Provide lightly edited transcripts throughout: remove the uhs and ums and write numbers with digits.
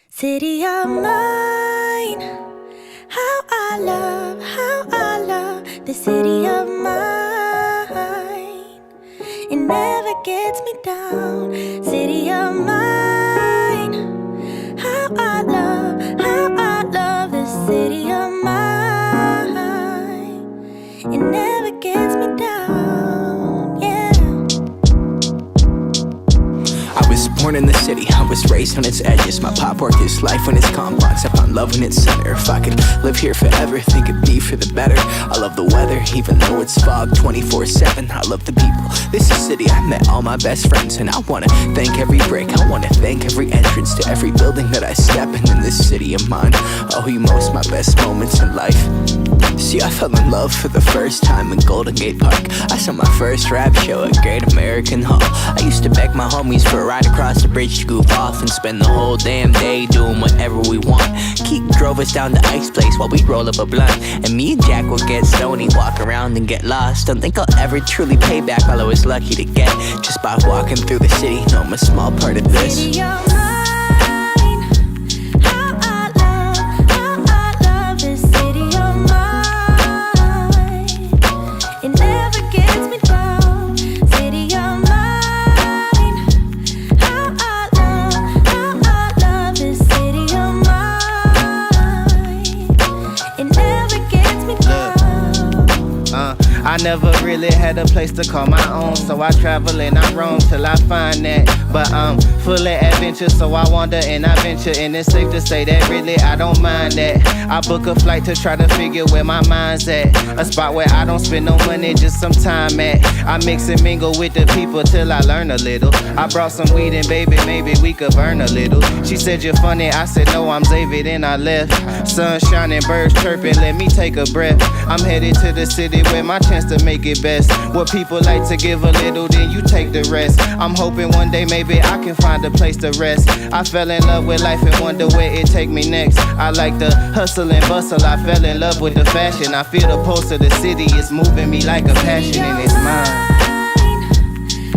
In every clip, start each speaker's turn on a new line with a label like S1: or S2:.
S1: City of mine, how I love the city of mine. It never gets me down. City of mine, how I love the city of mine. It never gets me down, yeah.
S2: I was born in the city, I was raised on its edges. My pop worked his life in its complex. I found love in its center. If I could live here forever, think it'd be for the better. I love the weather, even though it's fog 24/7. I love the people, this is the city I met all my best friends. And I wanna thank every brick, I wanna thank every entrance to every building that I step in this city of mine. I owe you most my best moments in life. See, I fell in love for the first time in Golden Gate Park. I saw my first rap show at Great American Hall. I used to beg my homies for a ride across the bridge to goof off and spend the whole damn day doing whatever we want. Keith drove us down to Ice Place while we'd roll up a blunt, and me and Jack would get stoney, walk around and get lost. Don't think I'll ever truly pay back all I was lucky to get just by walking through the city. No, I'm a small part of this.
S1: City of mine, how I love this city of mine. It never gets me down. City of mine, how I love this city of mine. It never gets me down.
S3: I never really had a place to call my own, so I travel and I roam till I find that. But I'm full of adventure, so I wander and I venture, and it's safe to say that really I don't mind that. I book a flight to try to figure where my mind's at, a spot where I don't spend no money, just some time at. I mix and mingle with the people till I learn a little. I brought some weed and baby, maybe we could burn a little. She said you're funny, I said no, I'm Xavier, then I left. Sun shining, birds chirping, let me take a breath. I'm headed to the city where my chance to make it best. What people like to give a little, then you take the rest. I'm hoping one day maybe I can find a place to rest. I fell in love with life and wonder where it take me next. I like the hustle and bustle, I fell in love with the fashion. I feel the pulse of the city, it's moving me like a passion and it's mine.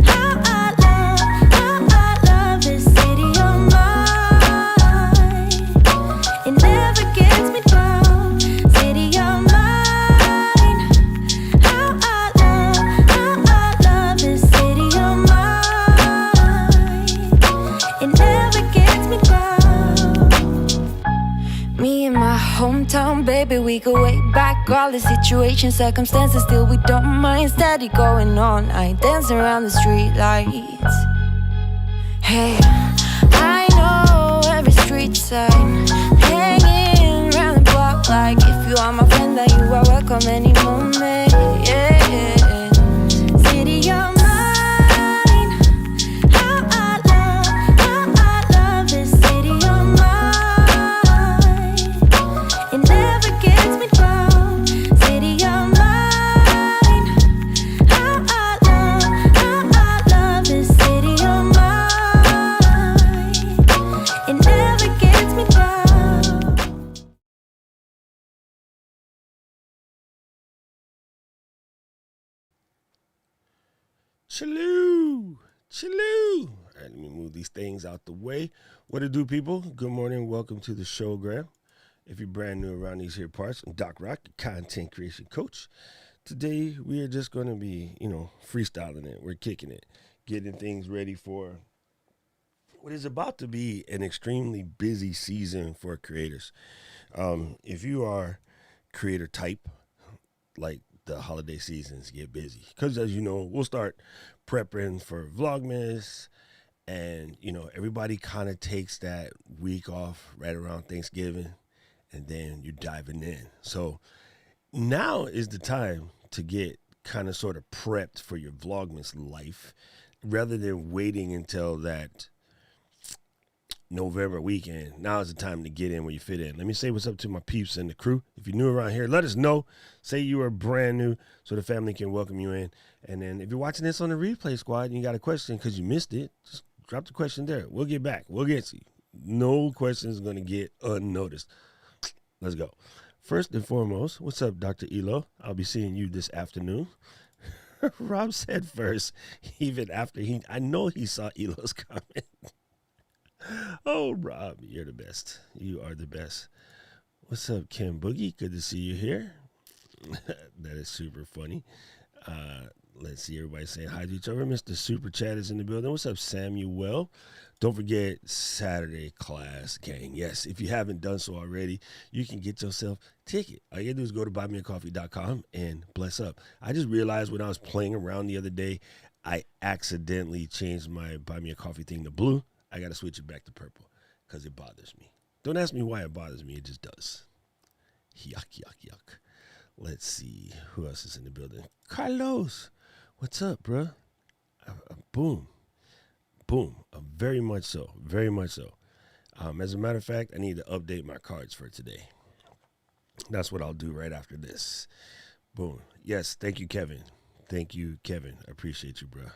S1: How I love this city of mine. It never gets me down. City of mine. How I love this city of mine. It never gets me down. Me and my hometown, baby, we go way back. All the situations, circumstances, still we don't mind. Steady going on, I dance around the street lights. Hey, I know every street sign, hanging around the block like if you are my friend, then you are welcome any moment. Yeah. City of mine, how I love this city of mine. It never gets me down. City of mine, how I love this city of mine. It never gets me down.
S4: Chilloo. All right, let me move these things out the way. What it do, people? Good morning. Welcome to the showgram. If you're brand new around these here parts, I'm Doc Rock, your content creation coach. Today, we are just going to be, freestyling it. We're kicking it, getting things ready for what is about to be an extremely busy season for creators. If you are creator type, like the holiday seasons get busy, because as you know, we'll start prepping for Vlogmas, and everybody kind of takes that week off right around Thanksgiving, and then you're diving in. So now is the time to get kind of sort of prepped for your Vlogmas life, rather than waiting until that November weekend. Now is the time to get in where you fit in. Let me say what's up to my peeps and the crew. If you're new around here, let us know. Say you are brand new so the family can welcome you in. And then if you're watching this on the replay squad and you got a question because you missed it, just drop the question there. We'll get back. We'll get to you. No question is going to get unnoticed. Let's go. First and foremost, what's up, Dr. Elo? I'll be seeing you this afternoon. Rob said first, even after I know he saw Elo's comment. Oh, Rob, you're the best. You are the best. What's up, Kim Boogie? Good to see you here. That is super funny. Let's see everybody saying hi to each other. Mr. Super Chat is in the building. What's up, Samuel? Don't forget Saturday class, gang. Yes, if you haven't done so already, you can get yourself a ticket. All you gotta do is go to buymeacoffee.com and bless up. I just realized when I was playing around the other day, I accidentally changed my Buy Me a Coffee thing to blue. I gotta switch it back to purple because it bothers me. Don't ask me why it bothers me. It just does. Yuck, yuck, yuck. Let's see who else is in the building. Carlos, what's up, bruh? Boom. Boom. Very much so. Very much so. As a matter of fact, I need to update my cards for today. That's what I'll do right after this. Boom. Yes, thank you, Kevin. Thank you, Kevin. I appreciate you, bruh.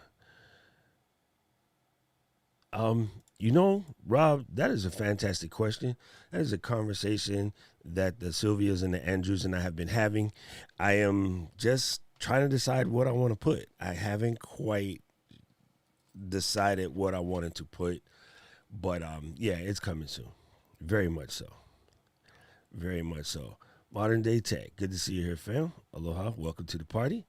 S4: Rob, that is a fantastic question. That is a conversation that the Sylvias and the Andrews and I have been having. I am just trying to decide what I want to put. I haven't quite decided what I wanted to put, but yeah, it's coming soon. Very much so. Very much so. Modern Day Tech. Good to see you here, fam. Aloha. Welcome to the party.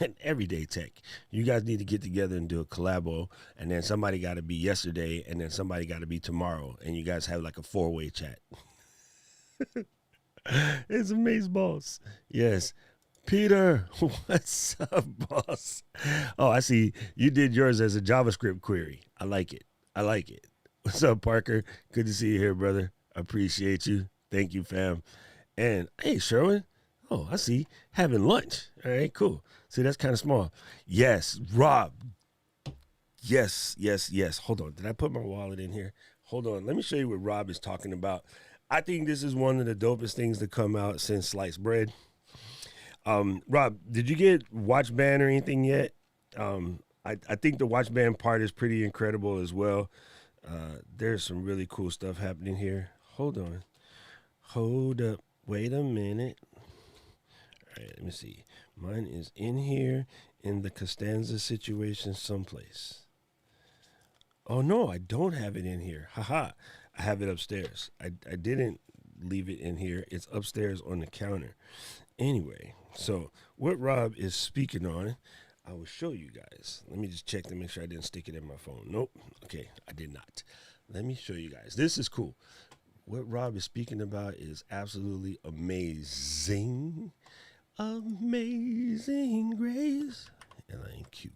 S4: And Everyday Tech. You guys need to get together and do a collabo, and then somebody got to be yesterday, and then somebody got to be tomorrow, and you guys have like a 4-way chat. It's amazeballs. Yes. Peter, what's up, boss? Oh, I see. You did yours as a JavaScript query. I like it. I like it. What's up, Parker? Good to see you here, brother. I appreciate you. Thank you, fam. And hey, Sherwin. Oh, I see. Having lunch. All right, cool. See, that's kind of small. Yes, Rob. Yes, yes, yes. Hold on. Did I put my wallet in here? Hold on. Let me show you what Rob is talking about. I think this is one of the dopest things to come out since sliced bread. Rob, did you get watch band or anything yet? I think the watch band part is pretty incredible as well. There's some really cool stuff happening here. Hold on. Hold up. Wait a minute. All right, let me see. Mine is in here in the Costanza situation someplace. Oh, no, I don't have it in here. Haha. I have it upstairs. I didn't leave it in here. It's upstairs on the counter. Anyway, so what Rob is speaking on, I will show you guys. Let me just check to make sure I didn't stick it in my phone. Nope. Okay, I did not. Let me show you guys. This is cool. What Rob is speaking about is absolutely amazing. Amazing grace. And I ain't cute.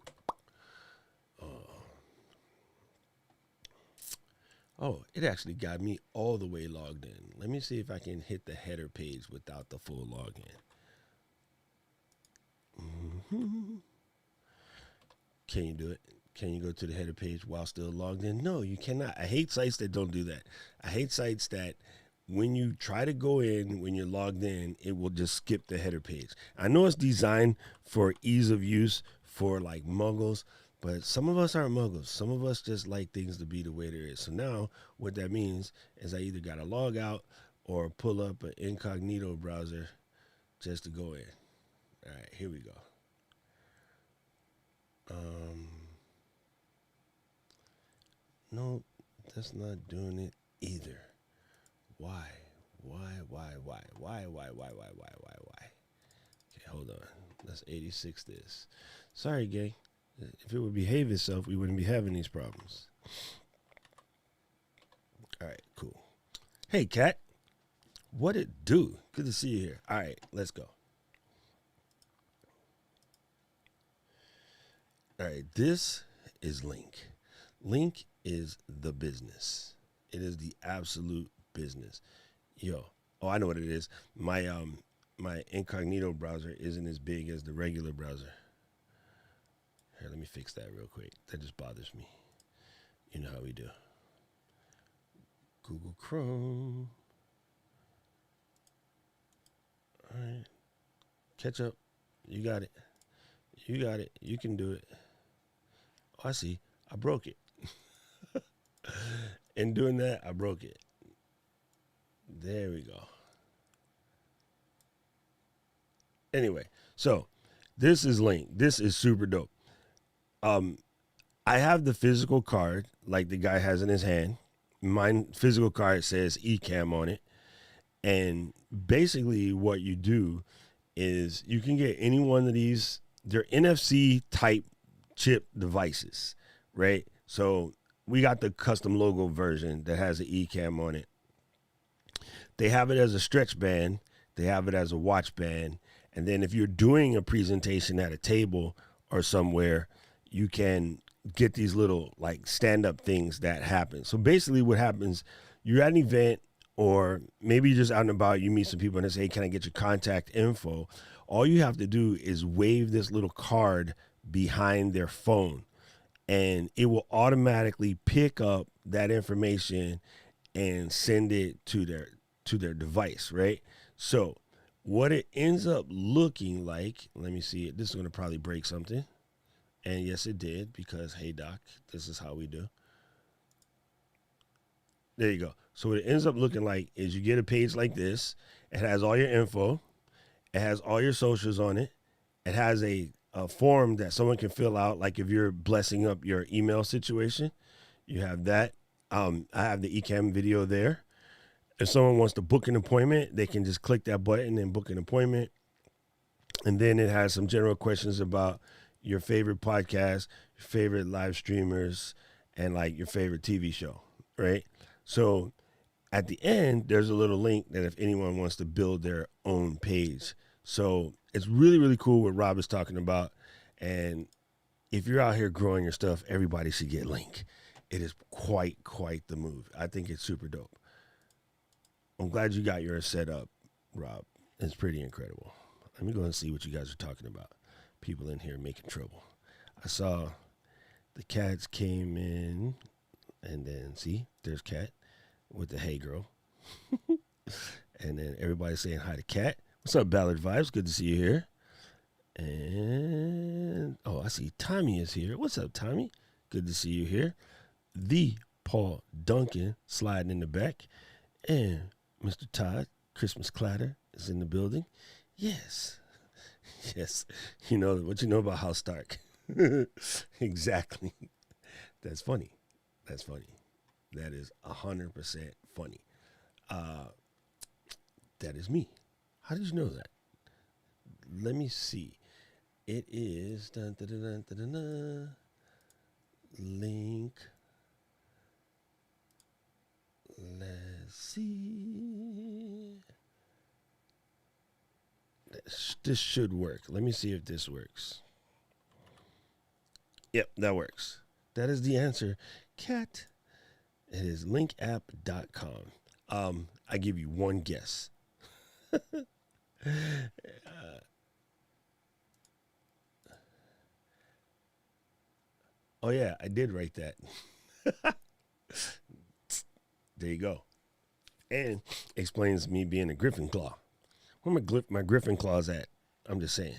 S4: Oh, it actually got me all the way logged in. Let me see if I can hit the header page without the full login. Can you do it? Can you go to the header page while still logged in? No, you cannot. I hate sites that don't do that. I hate sites that when you try to go in, when you're logged in, it will just skip the header page. I know it's designed for ease of use for like muggles, but some of us aren't muggles. Some of us just like things to be the way there is. So now what that means is I either got to log out or pull up an incognito browser just to go in. All right, here we go. No, that's not doing it either. Why? Okay, hold on. Let's 86 this. Sorry, gang. If it would behave itself, we wouldn't be having these problems. All right, cool. Hey, Kat. What it do? Good to see you here. All right, let's go. All right, this is Link. Link is the business. It is the absolute business. Yo, oh, I know what it is. My incognito browser isn't as big as the regular browser. Here, let me fix that real quick. That just bothers me. You know how we do. Google Chrome. All right. Catch up. You got it. You got it. You can do it. Oh, I see. I broke it. In doing that, I broke it. There we go. Anyway, so this is Link. This is super dope. I have the physical card like the guy has in his hand, mine physical card says eCam on it. And basically what you do is you can get any one of these, they're NFC type chip devices, right? So we got the custom logo version that has an eCam on it. They have it as a stretch band. They have it as a watch band. And then if you're doing a presentation at a table or somewhere, you can get these little like stand-up things that happen. So basically what happens, you're at an event or maybe you're just out and about, you meet some people and they say, hey, can I get your contact info? All you have to do is wave this little card behind their phone and it will automatically pick up that information and send it to their device, right? So what it ends up looking like, let me see it. This is going to probably break something. And yes, it did, because, hey, Doc, this is how we do. There you go. So what it ends up looking like is you get a page like this. It has all your info. It has all your socials on it. It has a form that someone can fill out, like if you're blessing up your email situation. You have that. I have the eCam video there. If someone wants to book an appointment, they can just click that button and book an appointment. And then it has some general questions about your favorite podcast, your favorite live streamers, and like your favorite TV show, right? So at the end, there's a little link that if anyone wants to build their own page. So it's really, really cool what Rob is talking about. And if you're out here growing your stuff, everybody should get Link. It is quite the move. I think it's super dope. I'm glad you got yours set up, Rob. It's pretty incredible. Let me go and see what you guys are talking about. People in here making trouble. I saw the cats came in, and then see, there's Cat with the hey girl. And then everybody saying hi to Cat. What's up, Ballard Vibes? Good to see you here. And oh, I see Tommy is here. What's up, Tommy? Good to see you here. The Paul Duncan sliding in the back. And Mr. Todd, Christmas Clatter, is in the building. Yes. Yes. You know what you know about House Stark. Exactly. That's funny. That's funny. That is 100% funny. That is me. How did you know that? Let me see. It is dun, dun, dun, dun, dun, dun, dun. Link. Let's see. This should work. Let me see if this works. Yep, that works. That is the answer. Cat. It is linkapp.com. I give you one guess. Oh, yeah, I did write that. There you go. And explains me being a Griffin Claw. Where my Griffin Claws at? I'm just saying.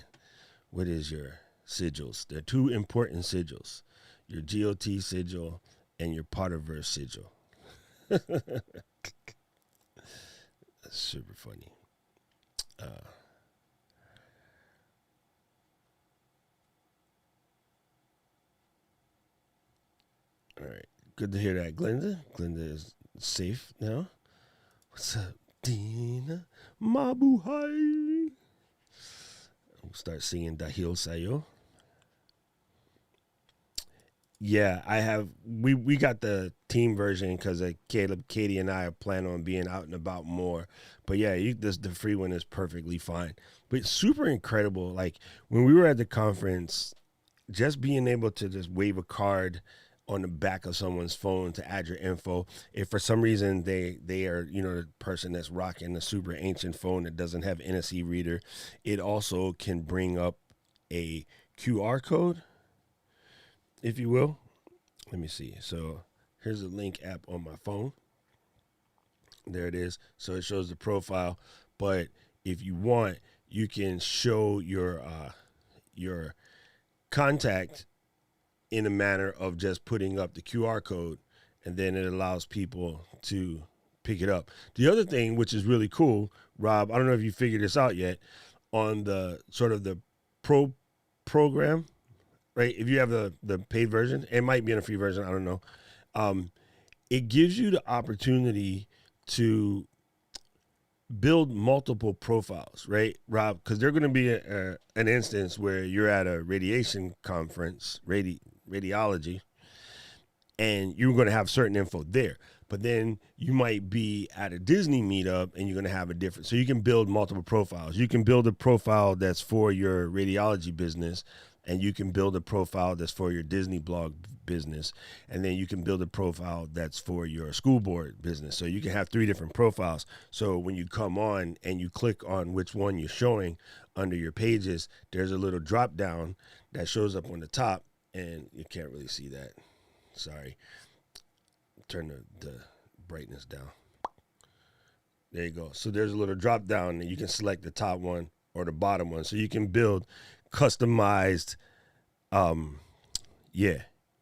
S4: What is your sigils? There are two important sigils. Your GOT sigil and your Potterverse sigil. That's super funny. All right. Good to hear that, Glenda. Glenda is safe now. What's up, Dina? Mabuhay. I'll start singing Dahil Sayo. Yeah, I have. We got the team version because Caleb, Katie, and I plan on being out and about more. But yeah, the free one is perfectly fine. But super incredible. Like when we were at the conference, just being able to just wave a card on the back of someone's phone to add your info. If for some reason they are, the person that's rocking a super ancient phone that doesn't have NFC reader, it also can bring up a QR code, if you will. Let me see. So here's a Link app on my phone. There it is. So it shows the profile. But if you want, you can show your contact in a manner of just putting up the QR code, and then it allows people to pick it up. The other thing, which is really cool, Rob, I don't know if you figured this out yet, on the sort of the pro program, right? If you have the paid version, it might be in a free version, I don't know. it gives you the opportunity to build multiple profiles, right, Rob? Because there's going to be an instance where you're at a radiation conference, radiology, and you're going to have certain info there. But then you might be at a Disney meetup and you're going to have a different. So you can build multiple profiles. You can build a profile that's for your radiology business, and you can build a profile that's for your Disney blog business, and then you can build a profile that's for your school board business. So you can have 3 different profiles. So when you come on and you click on which one you're showing under your pages, there's a little drop down that shows up on the top, and you can't really see that. Sorry. Turn the brightness down. There you go. So there's a little drop down, and you can select the top one or the bottom one. So you can build customized,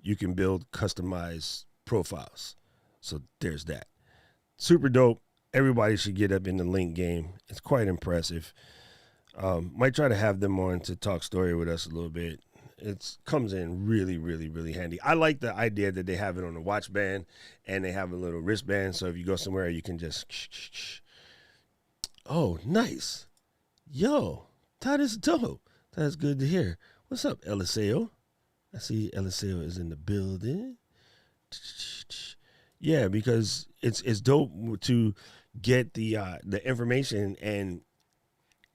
S4: you can build customized profiles. So there's that. Super dope. Everybody should get up in the link game. It's quite impressive. Might try to have them on to talk story with us a little bit. It comes in really, really, really handy. I like the idea that they have it on a watch band and they have a little wristband. So if you go somewhere, you can just, oh, nice. Yo, that is dope. That's good to hear. What's up, Eliseo? I see Eliseo is in the building. Yeah, because it's dope to get the information, and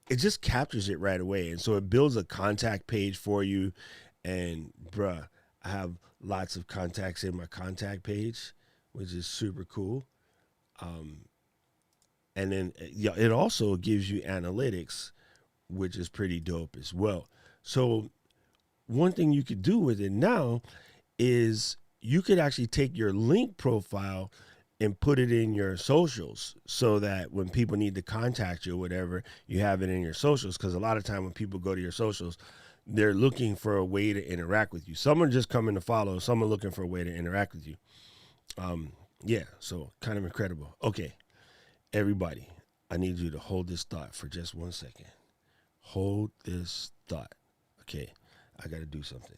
S4: it just captures it right away. And so it builds a contact page for you. And bruh, I have lots of contacts in my contact page, which is super cool. And then it also gives you analytics, which is pretty dope as well. So one thing you could do with it now is you could actually take your link profile and put it in your socials, so that when people need to contact you or whatever, you have it in your socials. Because a lot of time when people go to your socials, they're looking for a way to interact with you. Some are just coming to follow. Some are looking for a way to interact with you. Yeah, so kind of incredible. Okay, everybody, I need you to hold this thought for just 1 second. Hold this thought. Okay, I got to do something.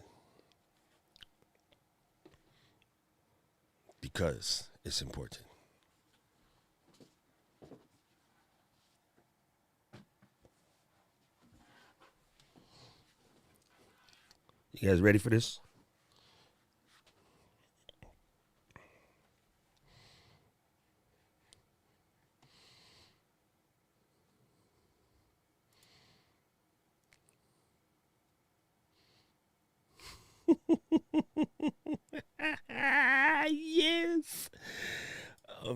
S4: Because it's important. You guys ready for this? Yes.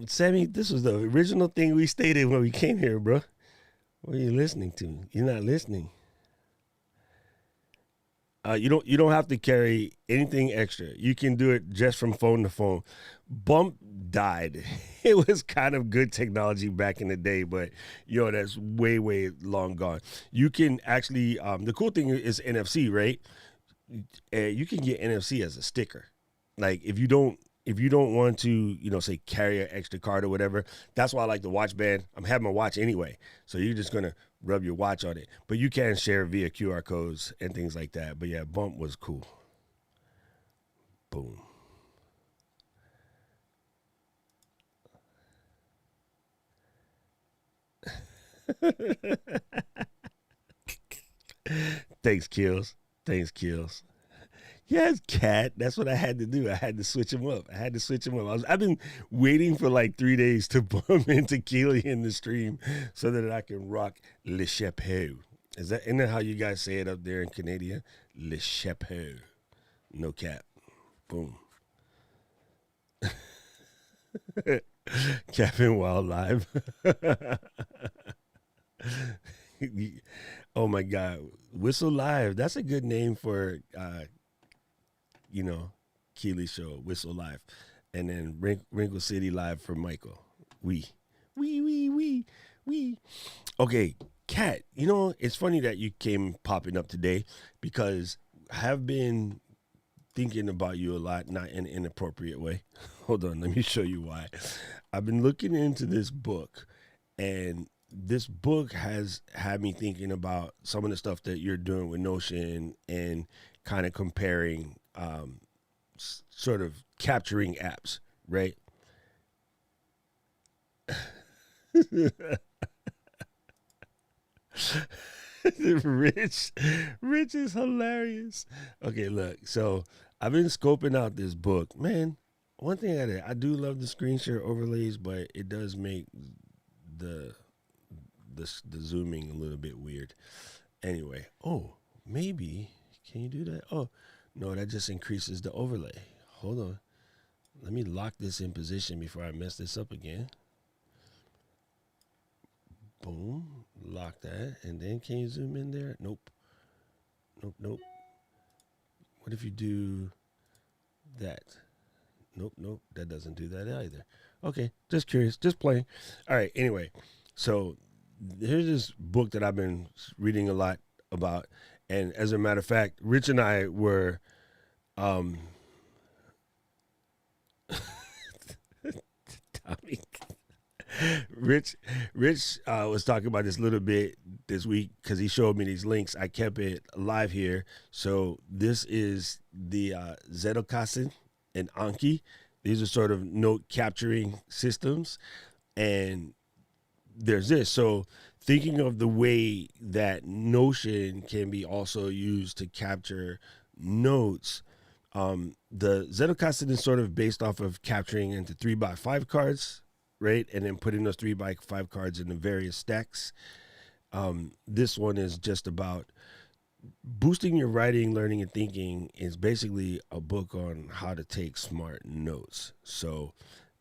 S4: Sammy, this was the original thing we stated when we came here, bro. What are you listening to? You're not listening. You don't have to carry anything extra. You can do it just from phone to phone. Bump died. It was kind of good technology back in the day, but that's way, way long gone. You can actually, the cool thing is NFC, right? You can get NFC as a sticker. Like if you don't want to, say carry an extra card or whatever, that's why I like the watch band. I'm having my watch anyway. So you're just going to rub your watch on it. But you can share via QR codes and things like that. But yeah, Bump was cool. Boom. Thanks, Kills. Yes, Cat. That's what I had to do. I had to switch him up. I've been waiting for like 3 days to bump into Keely in the stream so that I can rock Le Chapeau. Isn't that how you guys say it up there in Canada? Le Chapeau. No cap. Boom. Captain Wild Live. Oh my God. Whistle Live. That's a good name for Keely's show, Whistle Live. And then Wrinkle City Live for Michael. We. Okay, Kat, it's funny that you came popping up today because I have been thinking about you a lot, not in an inappropriate way. Hold on, let me show you why. I've been looking into this book, and this book has had me thinking about some of the stuff that you're doing with Notion and kind of comparing sort of capturing apps, right? Rich, Rich is hilarious. Okay, look. So I've been scoping out this book, man. One thing I do love the screen share overlays, but it does make the the zooming a little bit weird. Anyway, oh, maybe can you do that? Oh, no, that just increases the overlay. Hold on. Let me lock this in position before I mess this up again. Boom, lock that, and then can you zoom in there? Nope. Nope. What if you do that? Nope, that doesn't do that either. Okay, just curious, just playing. All right, anyway, so here's this book that I've been reading a lot about, and as a matter of fact, Rich and I were Tommy. Rich was talking about this a little bit this week because he showed me these links. I kept it live here. So this is the Zettelkasten and Anki. These are sort of note capturing systems. And there's this. So thinking of the way that Notion can be also used to capture notes, the Zettelkasten is sort of based off of capturing into 3x5 cards, right? And then putting those 3x5 cards into various stacks. This one is just about boosting your writing, learning, and thinking. Is basically a book on how to take smart notes. So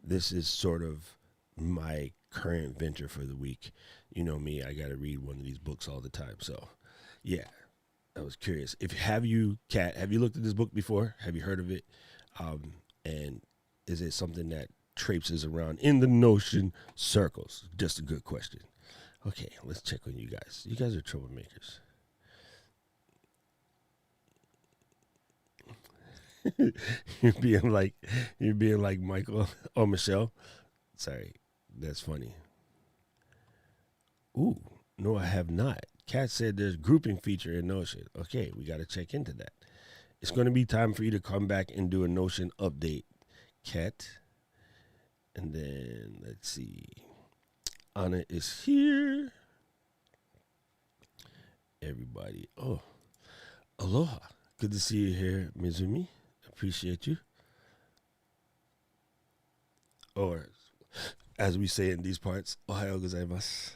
S4: this is sort of my current venture for the week. You know me, I got to read one of these books all the time. So yeah, I was curious. Have you looked at this book before? Have you heard of it? And is it something that traipses around in the Notion circles? Just a good question. Okay, let's check on you guys. You guys are troublemakers. you're being like Michael or Michelle. Sorry, that's funny. Ooh, no, I have not. Kat said there's grouping feature in Notion. Okay, we got to check into that. It's going to be time for you to come back and do a Notion update, Kat. And then let's see. Anna is here. Everybody. Oh, aloha. Good to see you here, Mizumi. Appreciate you. Or, as we say in these parts, ohayo gozaimasu.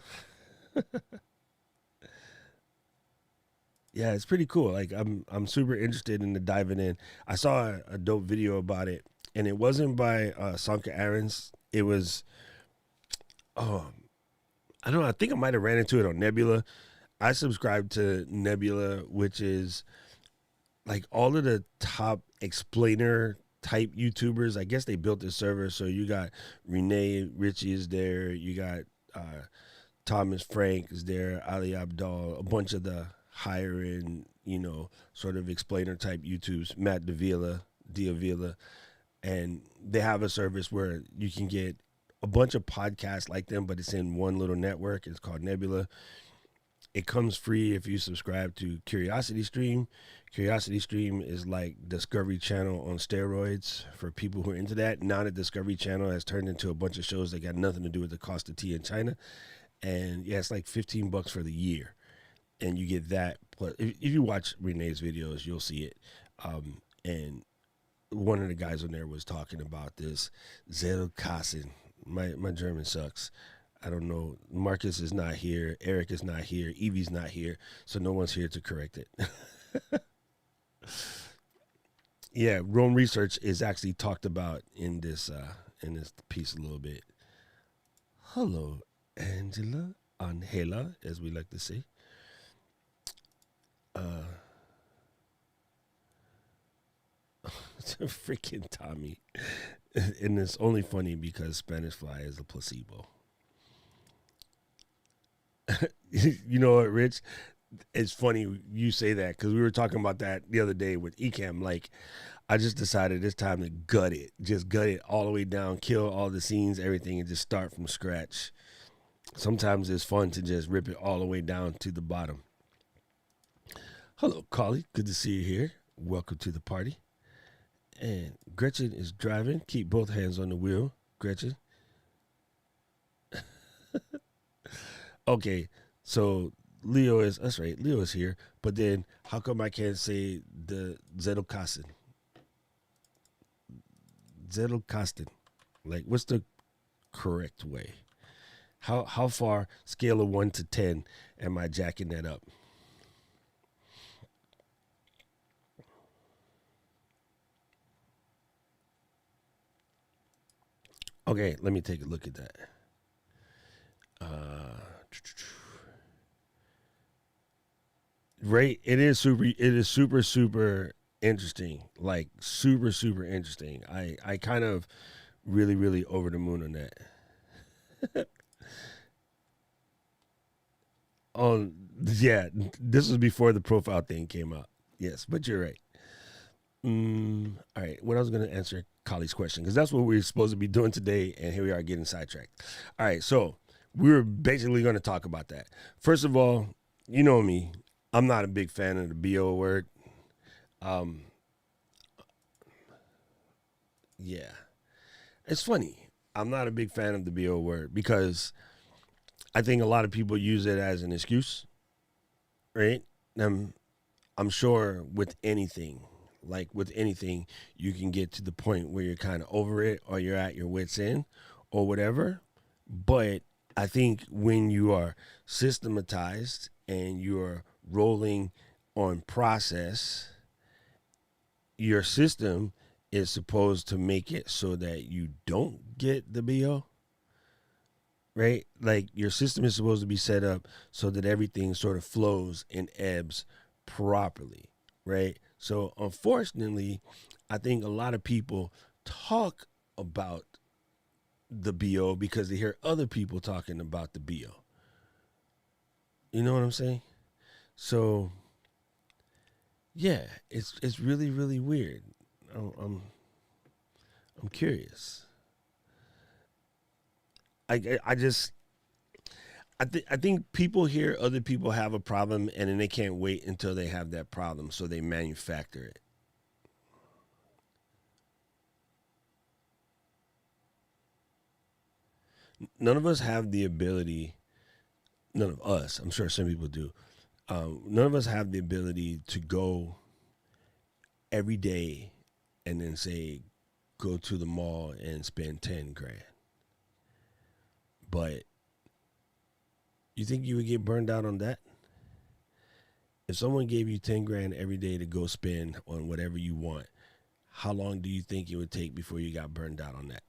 S4: Yeah, it's pretty cool. Like I'm super interested in the diving in. I saw a dope video about it, and it wasn't by Sanka Aarons. It was, I don't know. I think I might have ran into it on Nebula. I subscribe to Nebula, which is like all of the top explainer type YouTubers. I guess they built this server. So you got Renee Ritchie is there. You got Thomas Frank is there. Ali Abdal, a bunch of the higher end, sort of explainer type YouTubes. Matt Diavila. And they have a service where you can get a bunch of podcasts like them, but it's in one little network. It's called Nebula. It comes free if you subscribe to Curiosity Stream. Curiosity Stream is like Discovery Channel on steroids for people who are into that. Now that Discovery Channel has turned into a bunch of shows that got nothing to do with the cost of tea in China. And yeah, it's like $15 for the year. And you get that. Plus, if you watch Renee's videos, you'll see it. And one of the guys on there was talking about this Zettelkasten. My German sucks. I don't know. Marcus is not here. Eric is not here. Evie's not here. So no one's here to correct it. Yeah, Rome Research is actually talked about in this piece a little bit. Hello, Angela, as we like to say. Freaking Tommy. And it's only funny because Spanish Fly is a placebo. You know what, Rich? It's funny you say that because we were talking about that the other day with Ecamm. Like, I just decided it's time to gut it. Just gut it all the way down, kill all the scenes, everything, and just start from scratch. Sometimes it's fun to just rip it all the way down to the bottom. Hello, Carly. Good to see you here. Welcome to the party. And Gretchen is driving. Keep both hands on the wheel, Gretchen. Okay, so that's right, Leo is here. But then how come I can't say the Zettelkasten? Zettelkasten. Like, what's the correct way? How far, scale of 1 to 10, am I jacking that up? Okay, let me take a look at that. Right, it is super interesting. Like super interesting. I kind of really over the moon on that. Oh yeah, this was before the profile thing came out. Yes, but you're right. All right, what I was going to answer Kali's question, because that's what we were supposed to be doing today, and here we are getting sidetracked. All right, so we were basically going to talk about that. First of all, you know me, I'm not a big fan of the BO word. Yeah, it's funny. I'm not a big fan of the BO word because I think a lot of people use it as an excuse, right? I'm sure with anything, you can get to the point where you're kind of over it or you're at your wits' end or whatever. But I think when you are systematized and you're rolling on process, your system is supposed to make it so that you don't get the BO, right? Like your system is supposed to be set up so that everything sort of flows and ebbs properly, right? So unfortunately, I think a lot of people talk about the BO because they hear other people talking about the BO. You know what I'm saying? So yeah, it's really weird. I'm curious. I just I think people hear other people have a problem and then they can't wait until they have that problem, so they manufacture it. None of us have the ability. None of us. I'm sure some people do. None of us have the ability to go every day and then say, go to the mall and spend 10 grand. But you think you would get burned out on that? If someone gave you 10 grand every day to go spend on whatever you want, how long do you think it would take before you got burned out on that?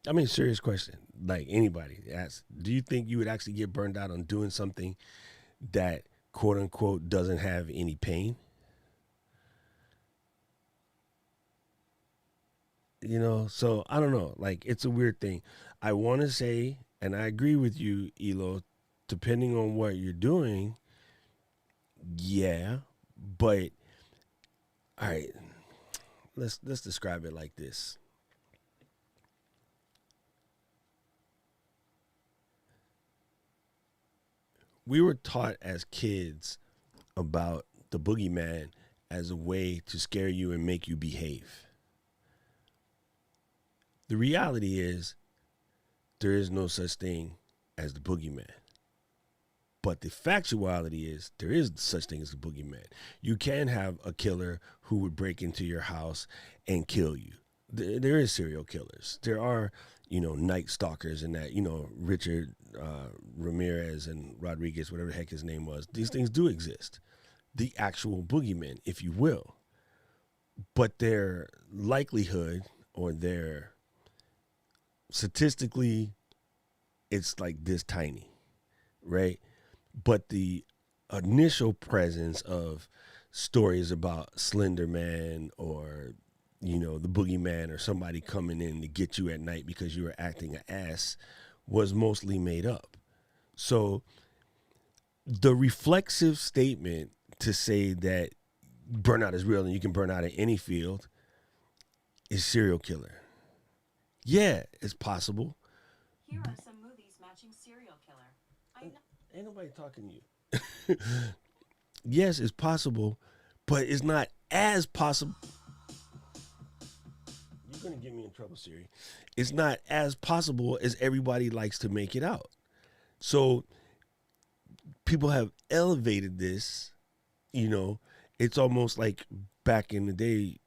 S4: I mean, serious question. Like anybody asks, do you think you would actually get burned out on doing something that quote unquote doesn't have any pain? You know, so I don't know. Like it's a weird thing. I want to say, and I agree with you, Elo, depending on what you're doing, yeah, but all right, let's describe it like this. We were taught as kids about the boogeyman as a way to scare you and make you behave. The reality is there is no such thing as the boogeyman. But the factuality is there is such thing as the boogeyman. You can have a killer who would break into your house and kill you. There is serial killers. There are, night stalkers and that, Richard Ramirez and Rodriguez, whatever the heck his name was. These things do exist. The actual boogeymen, if you will. But their likelihood or their statistically, it's like this tiny, right? But the initial presence of stories about Slender Man or, the boogeyman or somebody coming in to get you at night because you were acting an ass was mostly made up. So the reflexive statement to say that burnout is real and you can burn out in any field is serial killer. Yeah, it's possible.
S5: Here are some movies matching serial killer.
S4: Ain't nobody talking to you. Yes, it's possible, but it's not as possible. You you're going to get me in trouble, Siri. It's not as possible as everybody likes to make it out. So people have elevated this, you know, it's almost like back in the day.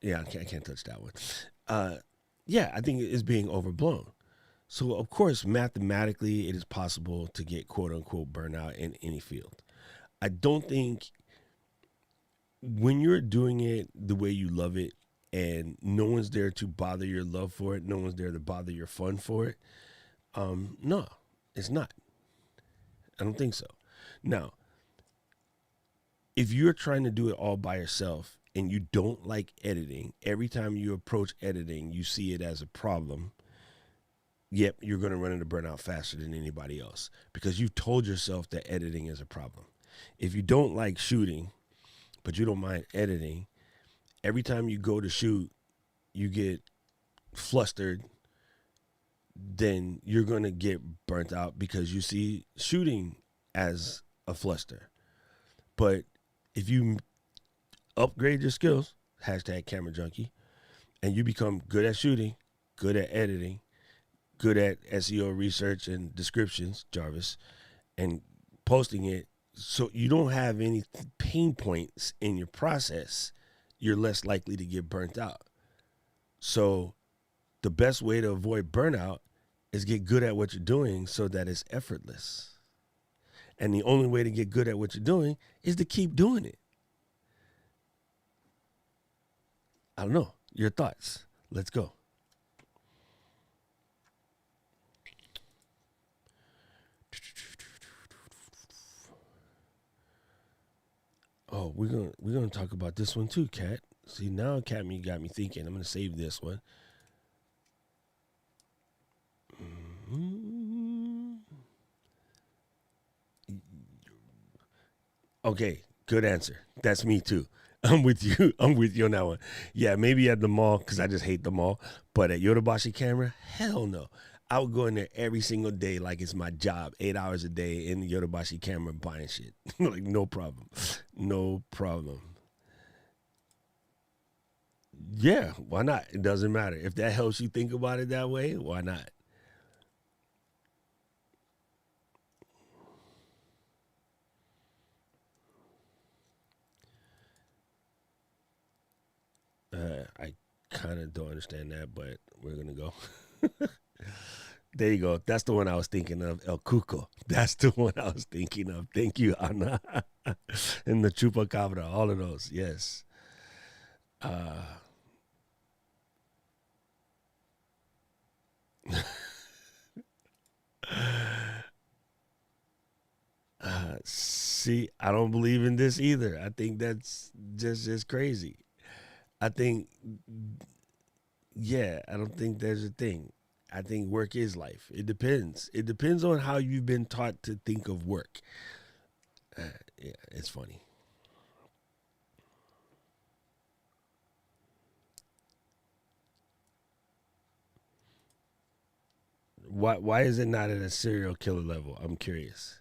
S4: Yeah, I can't touch that one. Yeah, I think it's being overblown. So, of course, mathematically, it is possible to get quote unquote burnout in any field. I don't think when you're doing it the way you love it and no one's there to bother your love for it, no one's there to bother your fun for it, no, it's not. I don't think so. Now, if you're trying to do it all by yourself and you don't like editing, every time you approach editing, you see it as a problem, yep, you're going to run into burnout faster than anybody else because you've told yourself that editing is a problem. If you don't like shooting, but you don't mind editing, every time you go to shoot, you get flustered, then you're going to get burnt out because you see shooting as a fluster. But if you upgrade your skills, hashtag camera junkie, and you become good at shooting, good at editing, good at SEO research and descriptions, Jarvis, and posting it, so you don't have any pain points in your process, you're less likely to get burnt out. So the best way to avoid burnout is get good at what you're doing so that it's effortless. And the only way to get good at what you're doing is to keep doing it. I don't know. Your thoughts. Let's go. Oh, we're gonna talk about this one too, Kat. See, now Kat got me thinking. I'm gonna save this one. Okay, good answer. That's me too. I'm with you. I'm with you on that one. Yeah, maybe at the mall because I just hate the mall. But at Yodobashi Camera, hell no. I would go in there every single day like it's my job, 8 hours a day in the Yodobashi Camera buying shit. Like, no problem. No problem. Yeah, why not? It doesn't matter. If that helps you think about it that way, why not? I kind of don't understand that, but we're going to go. There you go. That's the one I was thinking of. El Cuco. That's the one I was thinking of. Thank you, Ana. And the Chupacabra. All of those. Yes. See, I don't believe in this either. I think that's just crazy. I think, yeah, I don't think there's a thing. I think work is life. It depends. It depends on how you've been taught to think of work. Yeah, it's funny. Why is it not at a serial killer level? I'm curious.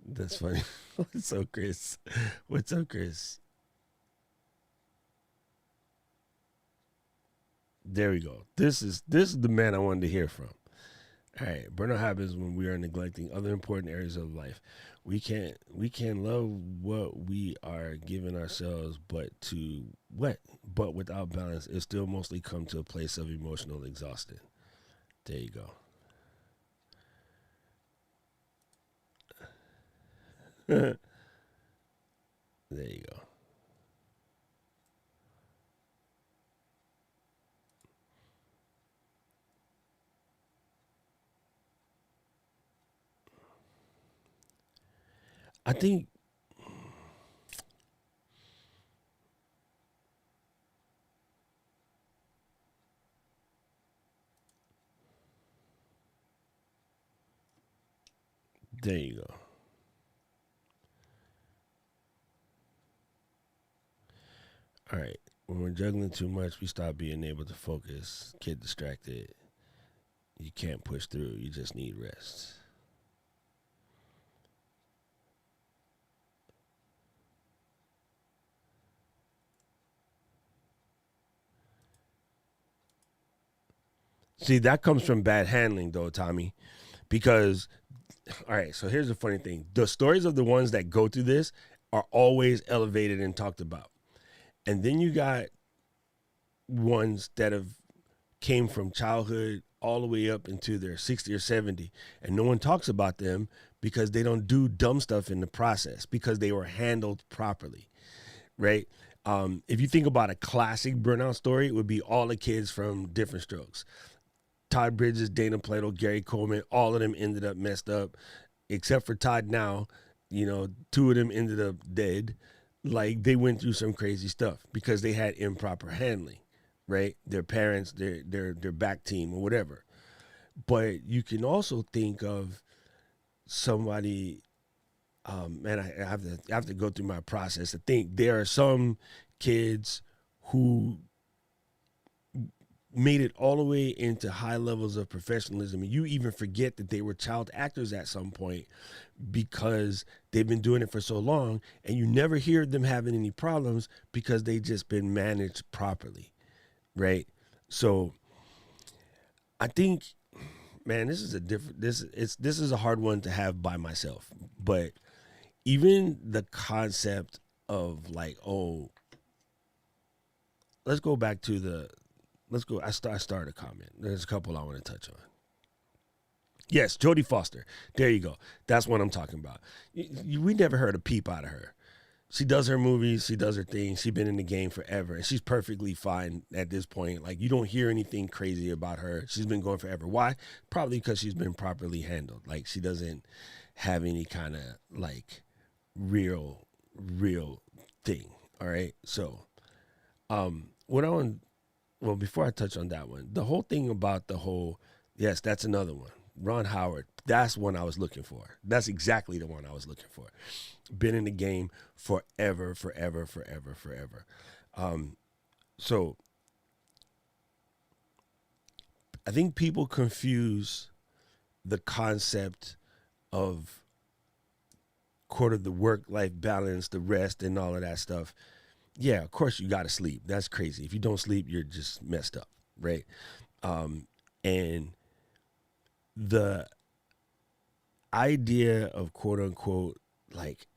S4: That's funny. What's up, Chris? What's up, Chris? There we go. This is the man I wanted to hear from. All right, burnout happens when we are neglecting other important areas of life. We can't love what we are giving ourselves, but without balance, it still mostly come to a place of emotional exhaustion. There you go. There you go. I think there you go. All right. When we're juggling too much, we stop being able to focus, get distracted. You can't push through. You just need rest. See, that comes from bad handling, though, Tommy, because, all right, so here's the funny thing. The stories of the ones that go through this are always elevated and talked about. And then you got ones that have came from childhood all the way up into their 60 or 70, and no one talks about them because they don't do dumb stuff in the process because they were handled properly, right? If you think about a classic burnout story, it would be all the kids from Different Strokes. Todd Bridges, Dana Plato, Gary Coleman, all of them ended up messed up, except for Todd now. You know, two of them ended up dead. Like, they went through some crazy stuff because they had improper handling, right? Their parents, their back team or whatever. But you can also think of somebody, man, I have to go through my process to think. There are some kids who made it all the way into high levels of professionalism, and you even forget that they were child actors at some point because they've been doing it for so long, and you never hear them having any problems because they just been managed properly, right? So I think, man, this is a hard one to have by myself, but even the concept of like, oh, let's go back to I started a comment. There's a couple I want to touch on. Yes, Jodie Foster. There you go. That's what I'm talking about. We never heard a peep out of her. She does her movies. She does her thing. She's been in the game forever, and she's perfectly fine at this point. Like, you don't hear anything crazy about her. She's been going forever. Why? Probably because she's been properly handled. Like, she doesn't have any kind of, like, real thing. All right? So, before I touch on that one, the whole thing about yes, that's another one. Ron Howard, that's one I was looking for. That's exactly the one I was looking for. Been in the game forever. So I think people confuse the concept of the work-life balance, the rest, and all of that stuff. Yeah, of course you got to sleep. That's crazy. If you don't sleep, you're just messed up, right? And the idea of quote unquote, like,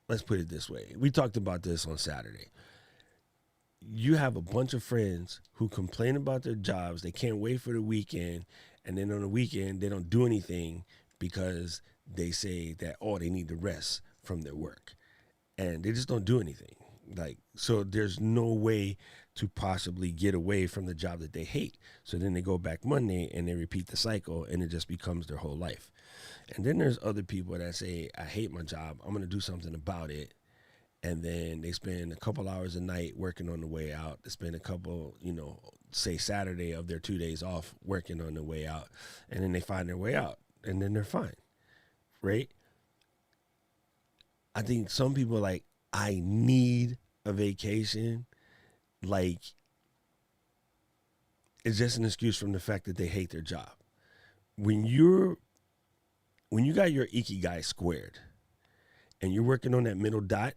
S4: let's put it this way. We talked about this on Saturday. You have a bunch of friends who complain about their jobs. They can't wait for the weekend. And then on the weekend, they don't do anything because they say that, oh, they need to rest from their work. And they just don't do anything. Like, so there's no way to possibly get away from the job that they hate. So then they go back Monday and they repeat the cycle, and it just becomes their whole life. And then there's other people that say, I hate my job. I'm going to do something about it. And then they spend a couple hours a night working on the way out. They spend a couple, say Saturday of their 2 days off working on the way out. And then they find their way out, and then they're fine, right? I think some people are like, I need a vacation. Like, it's just an excuse from the fact that they hate their job. When you got your ikigai squared and you're working on that middle dot,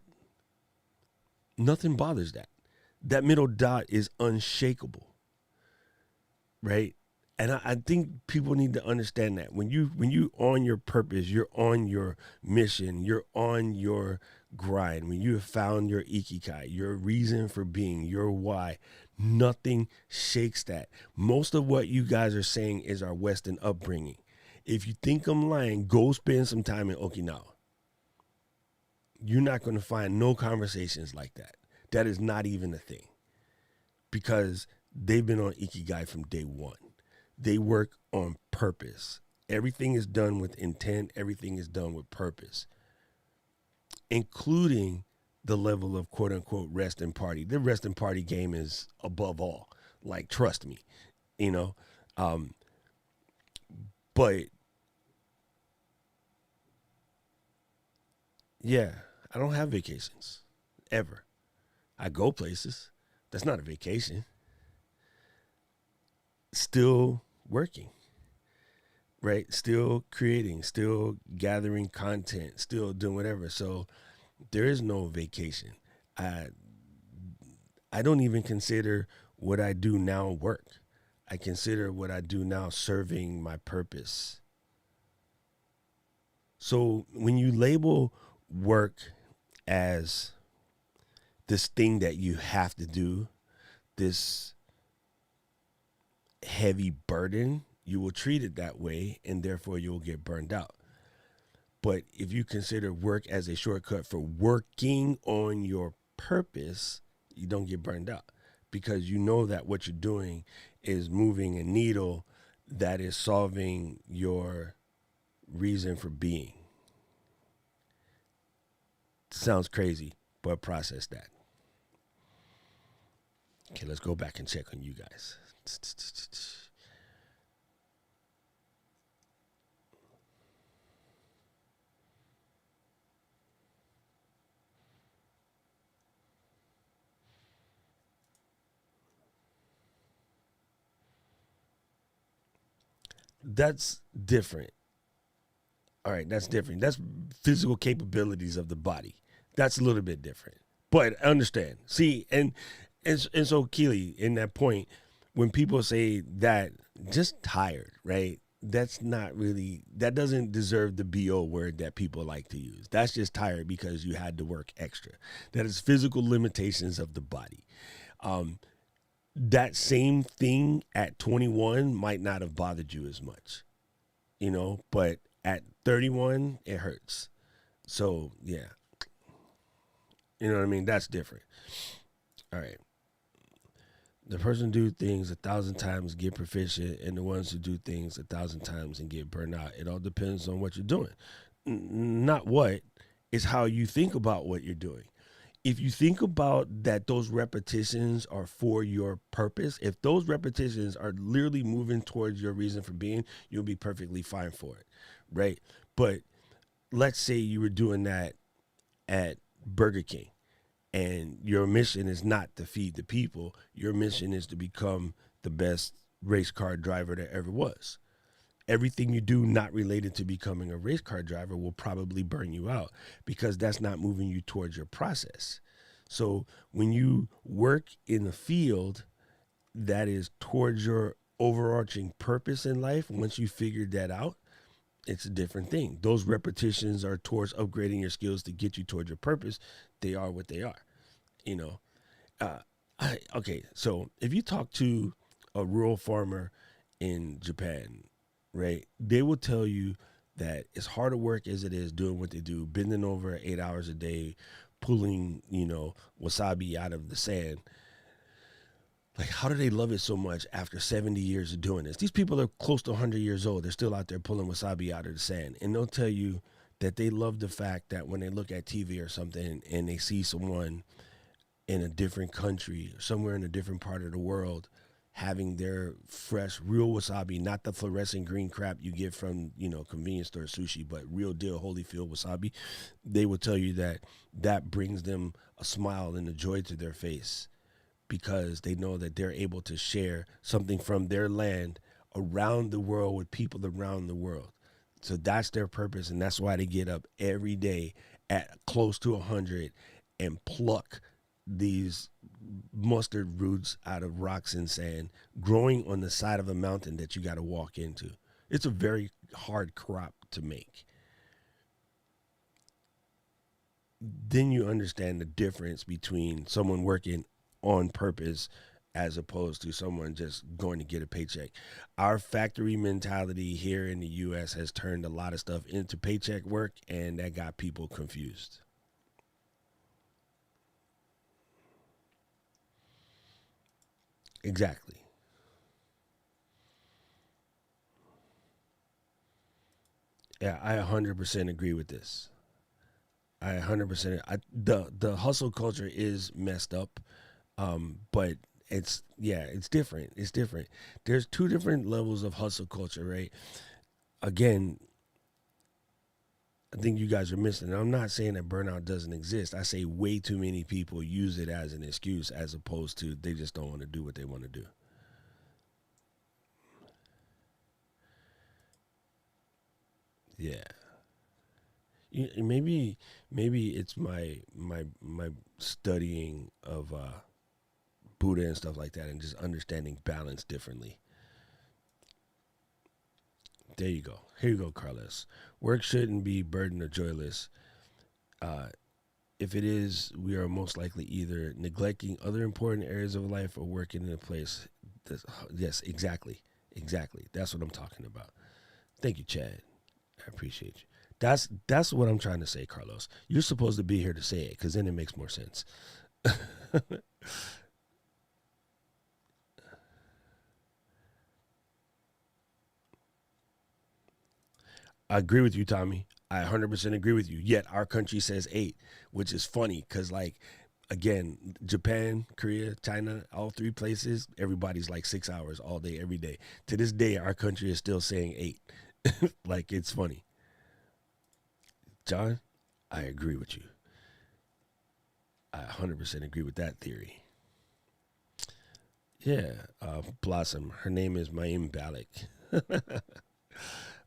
S4: nothing bothers that. That middle dot is unshakable, right? And I think people need to understand that when you on your purpose, you're on your mission, you're on your grind, when you have found your ikigai, your reason for being, your why, nothing shakes that. Most of what you guys are saying is our Western upbringing. If you think I'm lying, go spend some time in Okinawa. You're not going to find no conversations like that. That is not even a thing, because they've been on ikigai from day one. They work on purpose. Everything is done with intent. Everything is done with purpose, including the level of quote unquote rest and party. The rest and party game is above all. Like, trust me, but yeah, I don't have vacations ever. I go places. That's not a vacation. Still working, right? Still creating, still gathering content, still doing whatever. So there is no vacation. I don't even consider what I do now work. I consider what I do now serving my purpose. So when you label work as this thing that you have to do, this heavy burden, you will treat it that way, and therefore you'll get burned out. But if you consider work as a shortcut for working on your purpose, you don't get burned out, because you know that what you're doing is moving a needle that is solving your reason for being. Sounds crazy, but process that. Okay, let's go back and check on you guys. That's different. All right, that's different. That's physical capabilities of the body. That's a little bit different. But understand. See, and so Keely, in that point, when people say that, just tired, right? That's not really, that doesn't deserve the BO word that people like to use. That's just tired because you had to work extra. That is physical limitations of the body. That same thing at 21 might not have bothered you as much, but at 31, it hurts. So, yeah. You know what I mean? That's different. All right. The person who do things 1,000 times get proficient, and the ones who do things 1,000 times and get burned out. It all depends on what you're doing. Not what, it's how you think about what you're doing. If you think about that those repetitions are for your purpose, if those repetitions are literally moving towards your reason for being, you'll be perfectly fine for it, right? But let's say you were doing that at Burger King, and your mission is not to feed the people. Your mission is to become the best race car driver there ever was. Everything you do not related to becoming a race car driver will probably burn you out, because that's not moving you towards your process. So when you work in a field that is towards your overarching purpose in life, once you figured that out, it's a different thing. Those repetitions are towards upgrading your skills to get you towards your purpose. They are what they are, Okay, so if you talk to a rural farmer in Japan, right, they will tell you that it's hard work as it is doing what they do, bending over 8 hours a day, pulling, wasabi out of the sand. Like, how do they love it so much after 70 years of doing this? These people are close to 100 years old. They're still out there pulling wasabi out of the sand. And they'll tell you that they love the fact that when they look at TV or something and they see someone in a different country, somewhere in a different part of the world, having their fresh, real wasabi, not the fluorescent green crap you get from, convenience store sushi, but real deal Holyfield wasabi, they will tell you that that brings them a smile and a joy to their face, because they know that they're able to share something from their land around the world with people around the world. So that's their purpose, and that's why they get up every day at close to 100 and pluck these mustard roots out of rocks and sand growing on the side of a mountain that you got to walk into. It's a very hard crop to make. Then you understand the difference between someone working on purpose as opposed to someone just going to get a paycheck. Our factory mentality here in the U.S. has turned a lot of stuff into paycheck work, and that got people confused. Exactly. Yeah, I 100% agree with this. I 100%. The hustle culture is messed up, but it's different. It's different. There's two different levels of hustle culture, right? Again, I think you guys are missing it. I'm not saying that burnout doesn't exist. I say way too many people use it as an excuse, as opposed to they just don't want to do what they want to do. Yeah. Maybe it's my studying of Buddha and stuff like that, and just understanding balance differently. There you go. Here you go, Carlos. Work shouldn't be burdened or joyless. If it is, we are most likely either neglecting other important areas of life or working in a place. Yes, exactly. That's what I'm talking about. Thank you, Chad. I appreciate you. That's what I'm trying to say, Carlos. You're supposed to be here to say it because then it makes more sense. I agree with you, Tommy. I 100% agree with you. Yet our country says 8, which is funny because, like, again, Japan, Korea, China, all 3 places, everybody's like 6 hours all day, every day. To this day, our country is still saying 8. Like, it's funny. John, I agree with you. I 100% agree with that theory. Yeah, Blossom. Her name is Mayim Balik.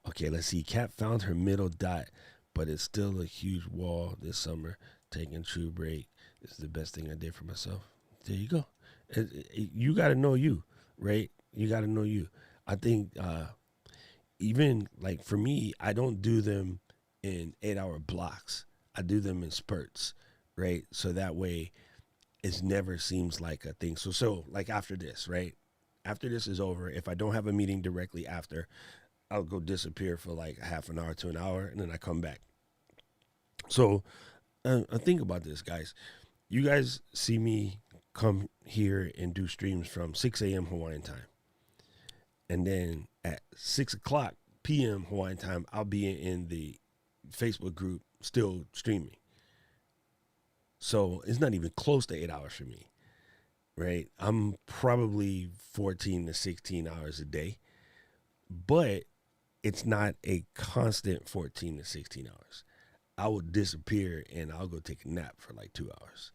S4: Okay, let's see. Kat found her middle dot, but it's still a huge wall this summer. Taking a true break is the best thing I did for myself. There you go. You got to know you, right? You got to know you. I think even like for me, I don't do them in 8-hour blocks. I do them in spurts, right? So that way it never seems like a thing. So like after this, right? After this is over, if I don't have a meeting directly after, I'll go disappear for like half an hour to an hour, and then I come back. So think about this, guys. You guys see me come here and do streams from 6 a.m. Hawaiian time. And then at 6 o'clock p.m. Hawaiian time, I'll be in the Facebook group still streaming. So it's not even close to 8 hours for me, right? I'm probably 14 to 16 hours a day, but it's not a constant 14 to 16 hours. I will disappear and I'll go take a nap for like 2 hours.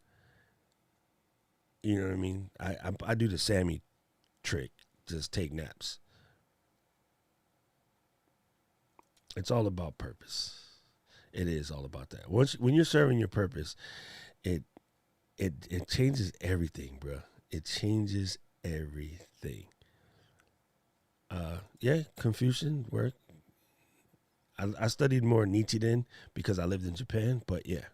S4: You know what I mean? I do the Sammy trick, just take naps. It's all about purpose. It is all about that. When you're serving your purpose, it changes everything, bro. It changes everything. Yeah, Confucian work. I studied more Nietzsche then because I lived in Japan, but yeah.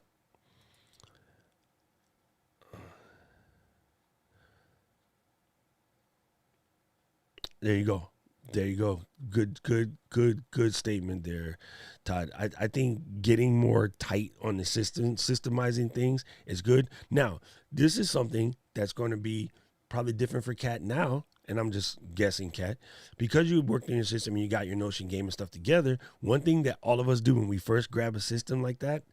S4: There you go. Good statement there, Todd. I think getting more tight on the systemizing things is good. Now, this is something that's going to be probably different for Kat now, and I'm just guessing, Kat, because you worked in your system and you got your Notion game and stuff together. One thing that all of us do when we first grab a system like that,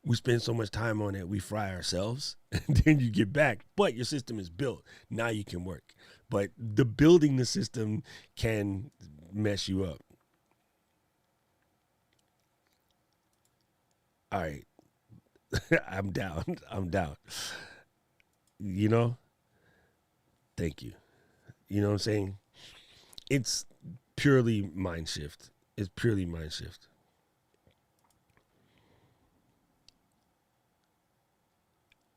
S4: we spend so much time on it, we fry ourselves, and then you get back. But your system is built. Now you can work. But the building the system can mess you up. All right. I'm down. You know? Thank you. You know what I'm saying? It's purely mind shift. It's purely mind shift.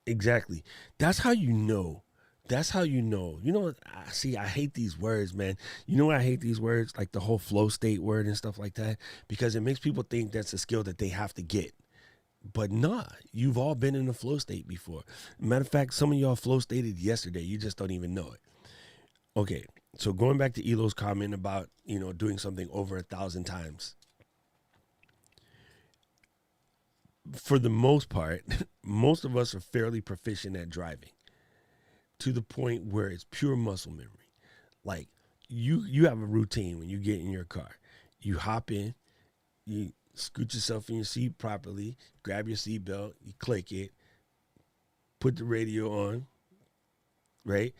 S4: Exactly. That's how you know. That's how you know. You know what? I hate these words, man. You know why I hate these words? Like the whole flow state word and stuff like that? Because it makes people think that's a skill that they have to get. But nah, you've all been in a flow state before. Matter of fact, some of y'all flow stated yesterday. You just don't even know it. Okay, so going back to Elo's comment about, doing something over 1,000 times. For the most part, most of us are fairly proficient at driving to the point where it's pure muscle memory. Like you have a routine when you get in your car. You hop in, you scoot yourself in your seat properly, grab your seatbelt, you click it, put the radio on, right?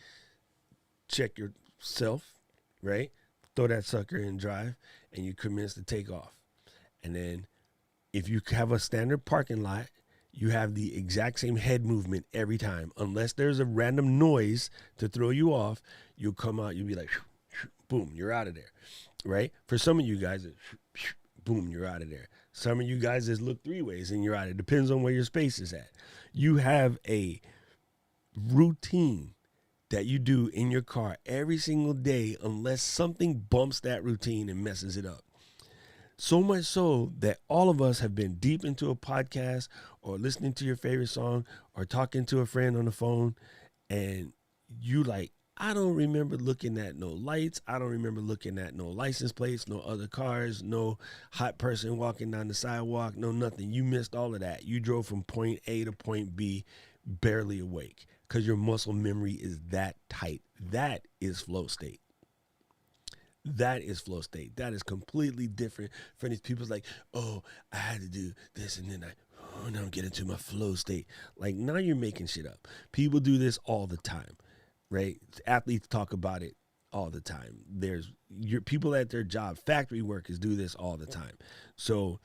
S4: Check yourself, right? Throw that sucker in drive, and you commence to take off. And then if you have a standard parking lot, you have the exact same head movement every time. Unless there's a random noise to throw you off, you'll come out, you'll be like, boom, you're out of there, right? For some of you guys, boom, you're out of there. Some of you guys just look 3 ways and you're out. It depends on where your space is at. You have a routine that you do in your car every single day unless something bumps that routine and messes it up. So much so that all of us have been deep into a podcast or listening to your favorite song or talking to a friend on the phone, and you like, I don't remember looking at no lights. I don't remember looking at no license plates, no other cars, no hot person walking down the sidewalk, no nothing. You missed all of that. You drove from point A to point B barely awake because your muscle memory is that tight. That is flow state. That is flow state. That is completely different from these people's like, oh, I had to do this and then now I'm getting into my flow state. Like, now you're making shit up. People do this all the time, right? Athletes talk about it all the time. There's your people at their job, factory workers do this all the time. So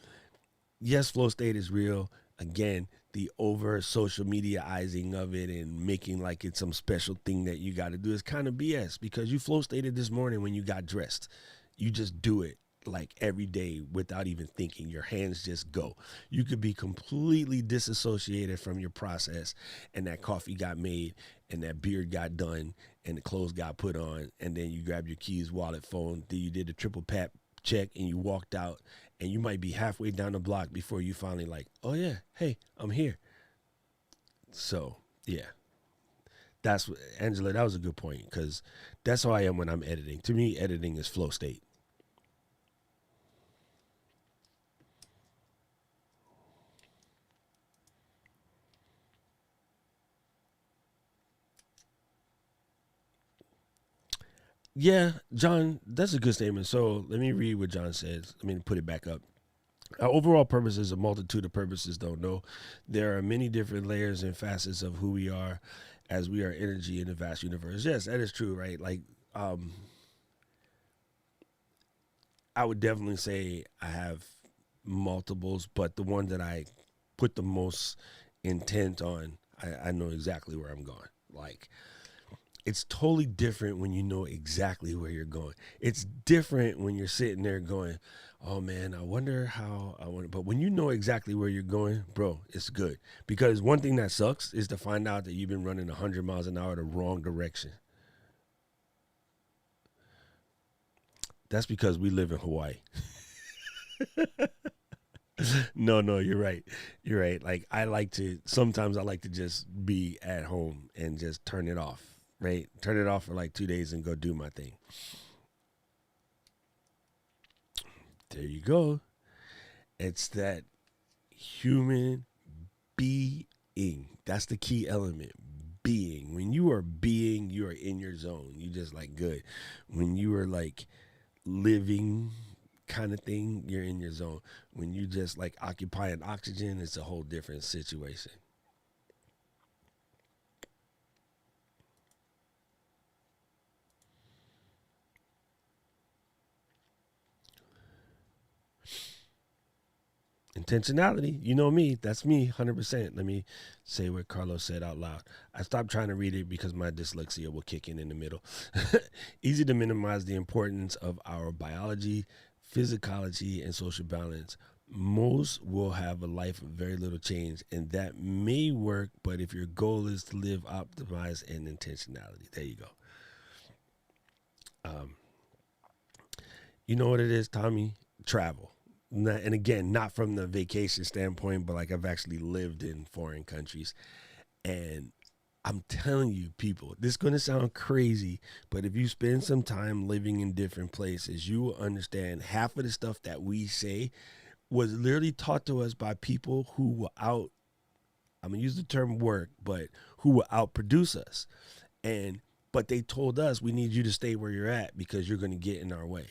S4: yes, flow state is real. Again, the over social mediaizing of it and making like it's some special thing that you got to do is kind of BS, because you flow stated this morning when you got dressed. You just do it like every day without even thinking. Your hands just go. You could be completely disassociated from your process, and that coffee got made and that beard got done and the clothes got put on, and then you grab your keys, wallet, phone, then you did a triple pat check and you walked out, and you might be halfway down the block before you finally like, oh yeah, hey, I'm here. So yeah, that's what, Angela, that was a good point, because that's how I am when I'm editing. To me, editing is flow state. Yeah, John, that's a good statement. So let me read what John says. Let me put it back up. Our overall purpose is a multitude of purposes, don't know. There are many different layers and facets of who we are, as we are energy in the vast universe. Yes, that is true, right? Like, I would definitely say I have multiples, but the one that I put the most intent on, I know exactly where I'm going. Like, it's totally different when you know exactly where you're going. It's different when you're sitting there going, oh man, I wonder how I want. But when you know exactly where you're going, bro, it's good. Because one thing that sucks is to find out that you've been running 100 miles an hour the wrong direction. That's because we live in Hawaii. No, you're right. You're right. Like, sometimes I like to just be at home and just turn it off. Right? Turn it off for like 2 days and go do my thing. There you go. It's that human being. That's the key element. Being. When you are being, you are in your zone. You just like good. When you are like living kind of thing, you're in your zone. When you just like occupying oxygen, it's a whole different situation. Intentionality, you know me, that's me, 100%. Let me say what Carlos said out loud. I stopped trying to read it because my dyslexia will kick in the middle. Easy to minimize the importance of our biology, physicality, and social balance. Most will have a life of very little change, and that may work, but if your goal is to live optimized and intentionality, there you go. You know what it is, Tommy? Travel. And again, not from the vacation standpoint, but like I've actually lived in foreign countries. And I'm telling you, people, this is going to sound crazy, but if you spend some time living in different places, you will understand half of the stuff that we say was literally taught to us by people who will I'm going to use the term work, but who will outproduce us. But they told us, we need you to stay where you're at because you're going to get in our way.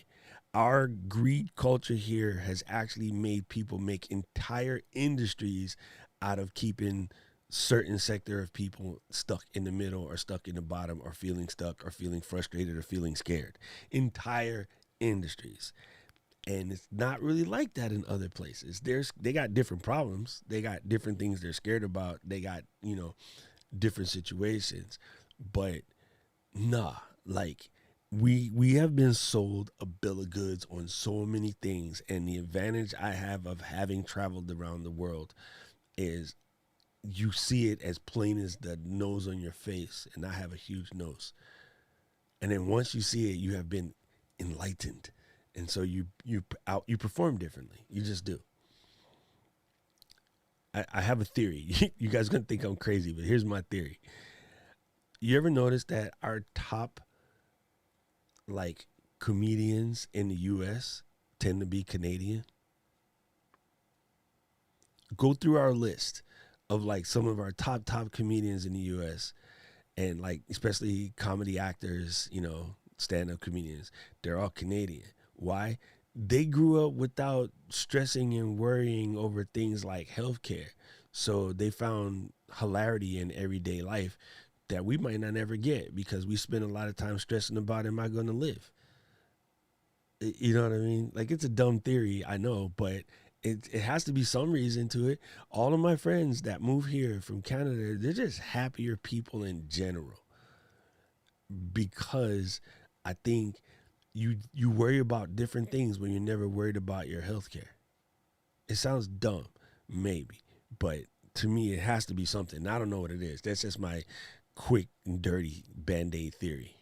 S4: Our greed culture here has actually made people make entire industries out of keeping certain sector of people stuck in the middle or stuck in the bottom or feeling stuck or feeling frustrated or feeling scared. Entire industries. And it's not really like that in other places. They got different problems. They got different things they're scared about. They got, different situations. But nah, like, we have been sold a bill of goods on so many things, and the advantage I have of having traveled around the world is you see it as plain as the nose on your face, and I have a huge nose. And then once you see it, you have been enlightened. And so you perform differently. You just do. I have a theory. You guys are gonna think I'm crazy, but here's my theory. You ever notice that our top like comedians in the US tend to be Canadian? Go through our list of like some of our top comedians in the US, and like especially comedy actors, you know, stand-up comedians. They're all Canadian. Why? They grew up without stressing and worrying over things like healthcare. So they found hilarity in everyday life that we might not ever get because we spend a lot of time stressing about, am I going to live? You know what I mean? Like, it's a dumb theory, I know, but it has to be some reason to it. All of my friends that move here from Canada, they're just happier people in general because I think you worry about different things when you're never worried about your health care. It sounds dumb, maybe, but to me, it has to be something. I don't know what it is. That's just my quick and dirty Band-Aid theory.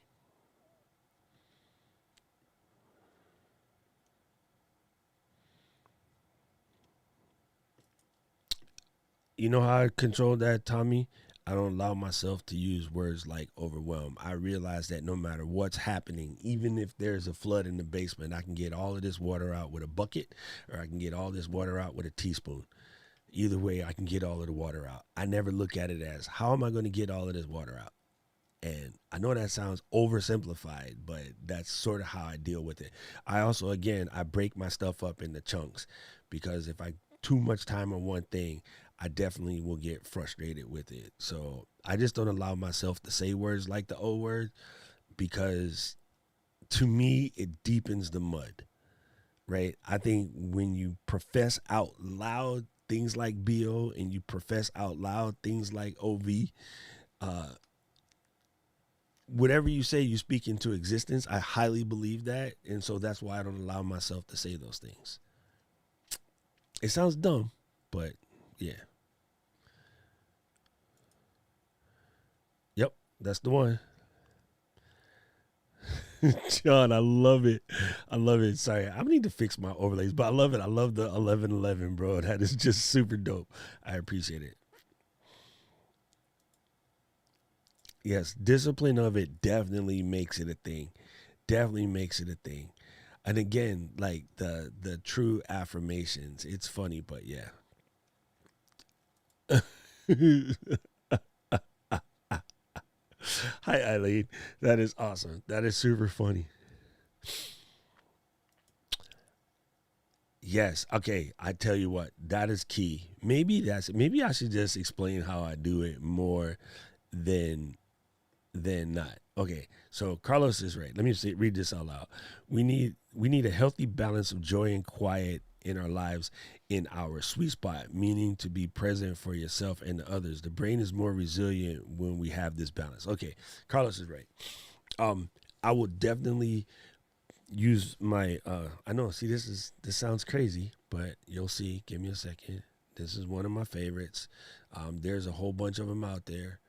S4: You know how I control that, Tommy? I don't allow myself to use words like overwhelm. I realize that no matter what's happening, even if there's a flood in the basement, I can get all of this water out with a bucket, or I can get all this water out with a teaspoon. Either way, I can get all of the water out. I never look at it as, how am I going to get all of this water out? And I know that sounds oversimplified, but that's sort of how I deal with it. I also, again, I break my stuff up into chunks because if I too much time on one thing, I definitely will get frustrated with it. So I just don't allow myself to say words like the O word because to me, it deepens the mud, right? I think when you profess out loud things like BO and you profess out loud things like OV, whatever you say, you speak into existence. I highly believe that. And so that's why I don't allow myself to say those things. It sounds dumb, but yeah. Yep, that's the one. John, I love it. I love it. Sorry, I need to fix my overlays, but I love it. I love the 1111, bro. That is just super dope. I appreciate it. Yes, discipline of it definitely makes it a thing. Definitely makes it a thing. And again, like the true affirmations, it's funny, but yeah. Hi, Eileen. That is awesome. That is super funny. Yes. Okay. I tell you what, that is key. Maybe I should just explain how I do it more than not. Okay. So Carlos is right. Let me read this out loud. We need a healthy balance of joy and quiet in our lives in our sweet spot, meaning to be present for yourself and the others. The brain is more resilient when we have this balance. Okay. Carlos is right. I will definitely use my I know, see, this sounds crazy, but you'll see. Give me a second. This is one of my favorites. There's a whole bunch of them out there.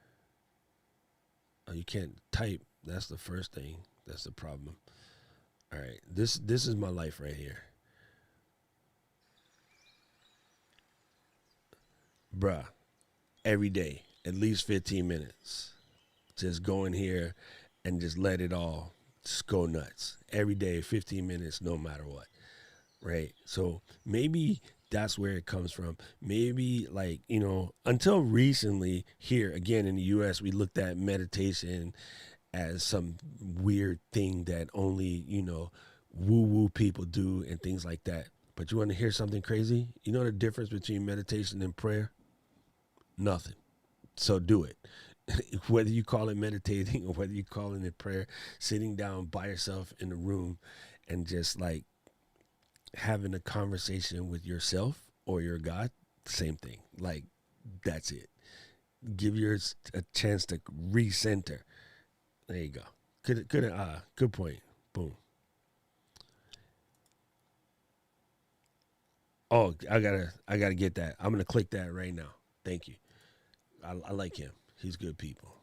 S4: You can't type. That's the first thing. That's the problem. All right. This is my life right here. Bruh, every day, at least 15 minutes. Just go in here and just let it all just go nuts. Every day, 15 minutes, no matter what. Right? So maybe that's where it comes from. Maybe, like, you know, until recently here, again, in the U.S., we looked at meditation as some weird thing that only, you know, woo-woo people do and things like that. But you want to hear something crazy? You know the difference between meditation and prayer? Nothing. So do it. Whether you call it meditating or whether you call it prayer, sitting down by yourself in a room and just like having a conversation with yourself or your God, same thing. Like, that's it. Give yours a chance to recenter. There you go. Good point. Boom. Oh, I gotta get that. I'm gonna click that right now. Thank you. I like him. He's good people.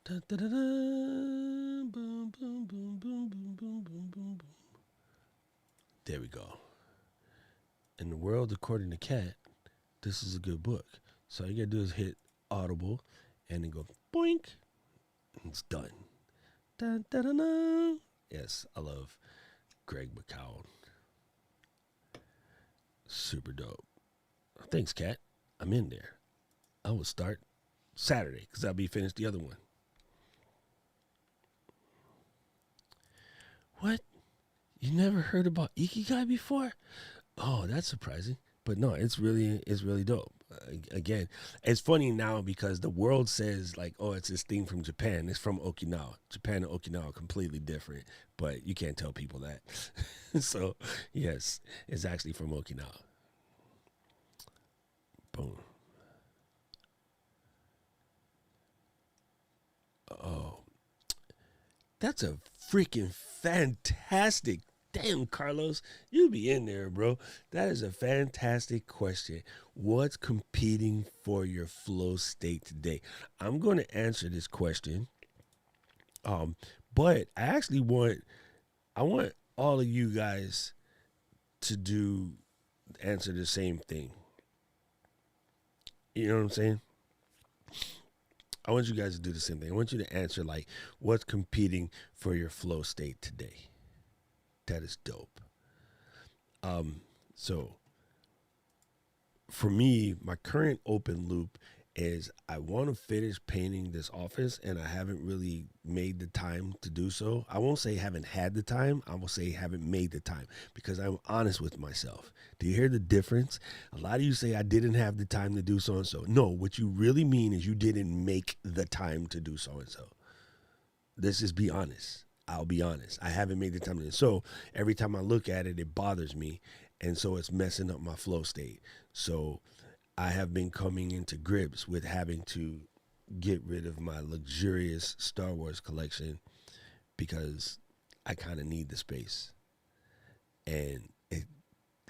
S4: Dun, dun, dun, dun. Boom, boom, boom, boom, boom, boom, boom, boom, boom. There we go. In the world, according to Kat, this is a good book. So all you gotta do is hit Audible and then go boink. And it's done. Dun, dun, dun, dun. Yes, I love Greg McCown. Super dope. Thanks, Kat. I'm in there. I will start Saturday because I'll be finished the other one. What? You never heard about Ikigai before? Oh, that's surprising. But no, it's really dope. Again, it's funny now because the world says like, oh, it's this thing from Japan. It's from Okinawa. Japan and Okinawa are completely different, but you can't tell people that. So, yes, it's actually from Okinawa. Boom. Oh, that's a freaking fantastic. Damn, Carlos, you be in there, bro. That is a fantastic question. What's competing for your flow state today? I'm going to answer this question. But I actually want all of you guys to answer the same thing. You know what I'm saying? I want you guys to do the same thing. I want you to answer like, what's competing for your flow state today? That is dope. So for me, my current open loop is I want to finish painting this office and I haven't really made the time to do so. I won't say haven't had the time. I will say haven't made the time because I'm honest with myself. Do you hear the difference? A lot of you say I didn't have the time to do so and so. No, what you really mean is you didn't make the time to do so and so. Let's just be honest. I'll be honest. I haven't made the time to. So every time I look at it, it bothers me. And so it's messing up my flow state. So I have been coming into grips with having to get rid of my luxurious Star Wars collection because I kind of need the space. And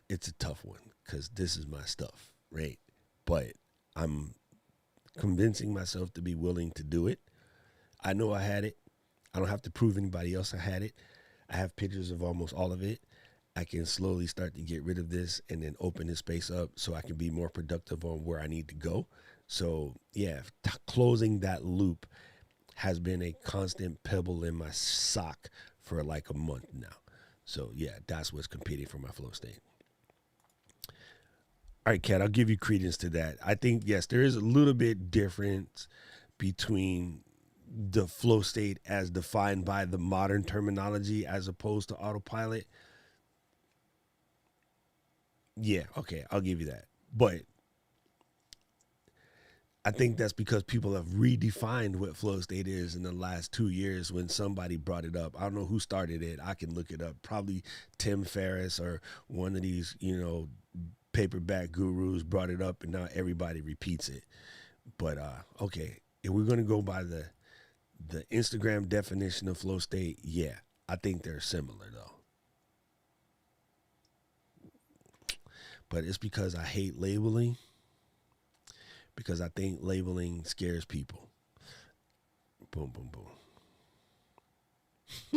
S4: it's a tough one because this is my stuff, right? But I'm convincing myself to be willing to do it. I know I had it. I don't have to prove anybody else I had it. I have pictures of almost all of it. I can slowly start to get rid of this and then open this space up so I can be more productive on where I need to go. So yeah, closing that loop has been a constant pebble in my sock for like a month now. So yeah, that's what's competing for my flow state. All right, Kat, I'll give you credence to that. I think, yes, there is a little bit difference between the flow state as defined by the modern terminology as opposed to autopilot. Yeah, okay, I'll give you that. But I think that's because people have redefined what flow state is in the last 2 years when somebody brought it up. I don't know who started it. I can look it up. Probably Tim Ferriss or one of these, paperback gurus brought it up and now everybody repeats it. But okay, if we're going to go by the Instagram definition of flow state, yeah, I think they're similar though. But it's because I hate labeling, because I think labeling scares people. Boom, boom, boom.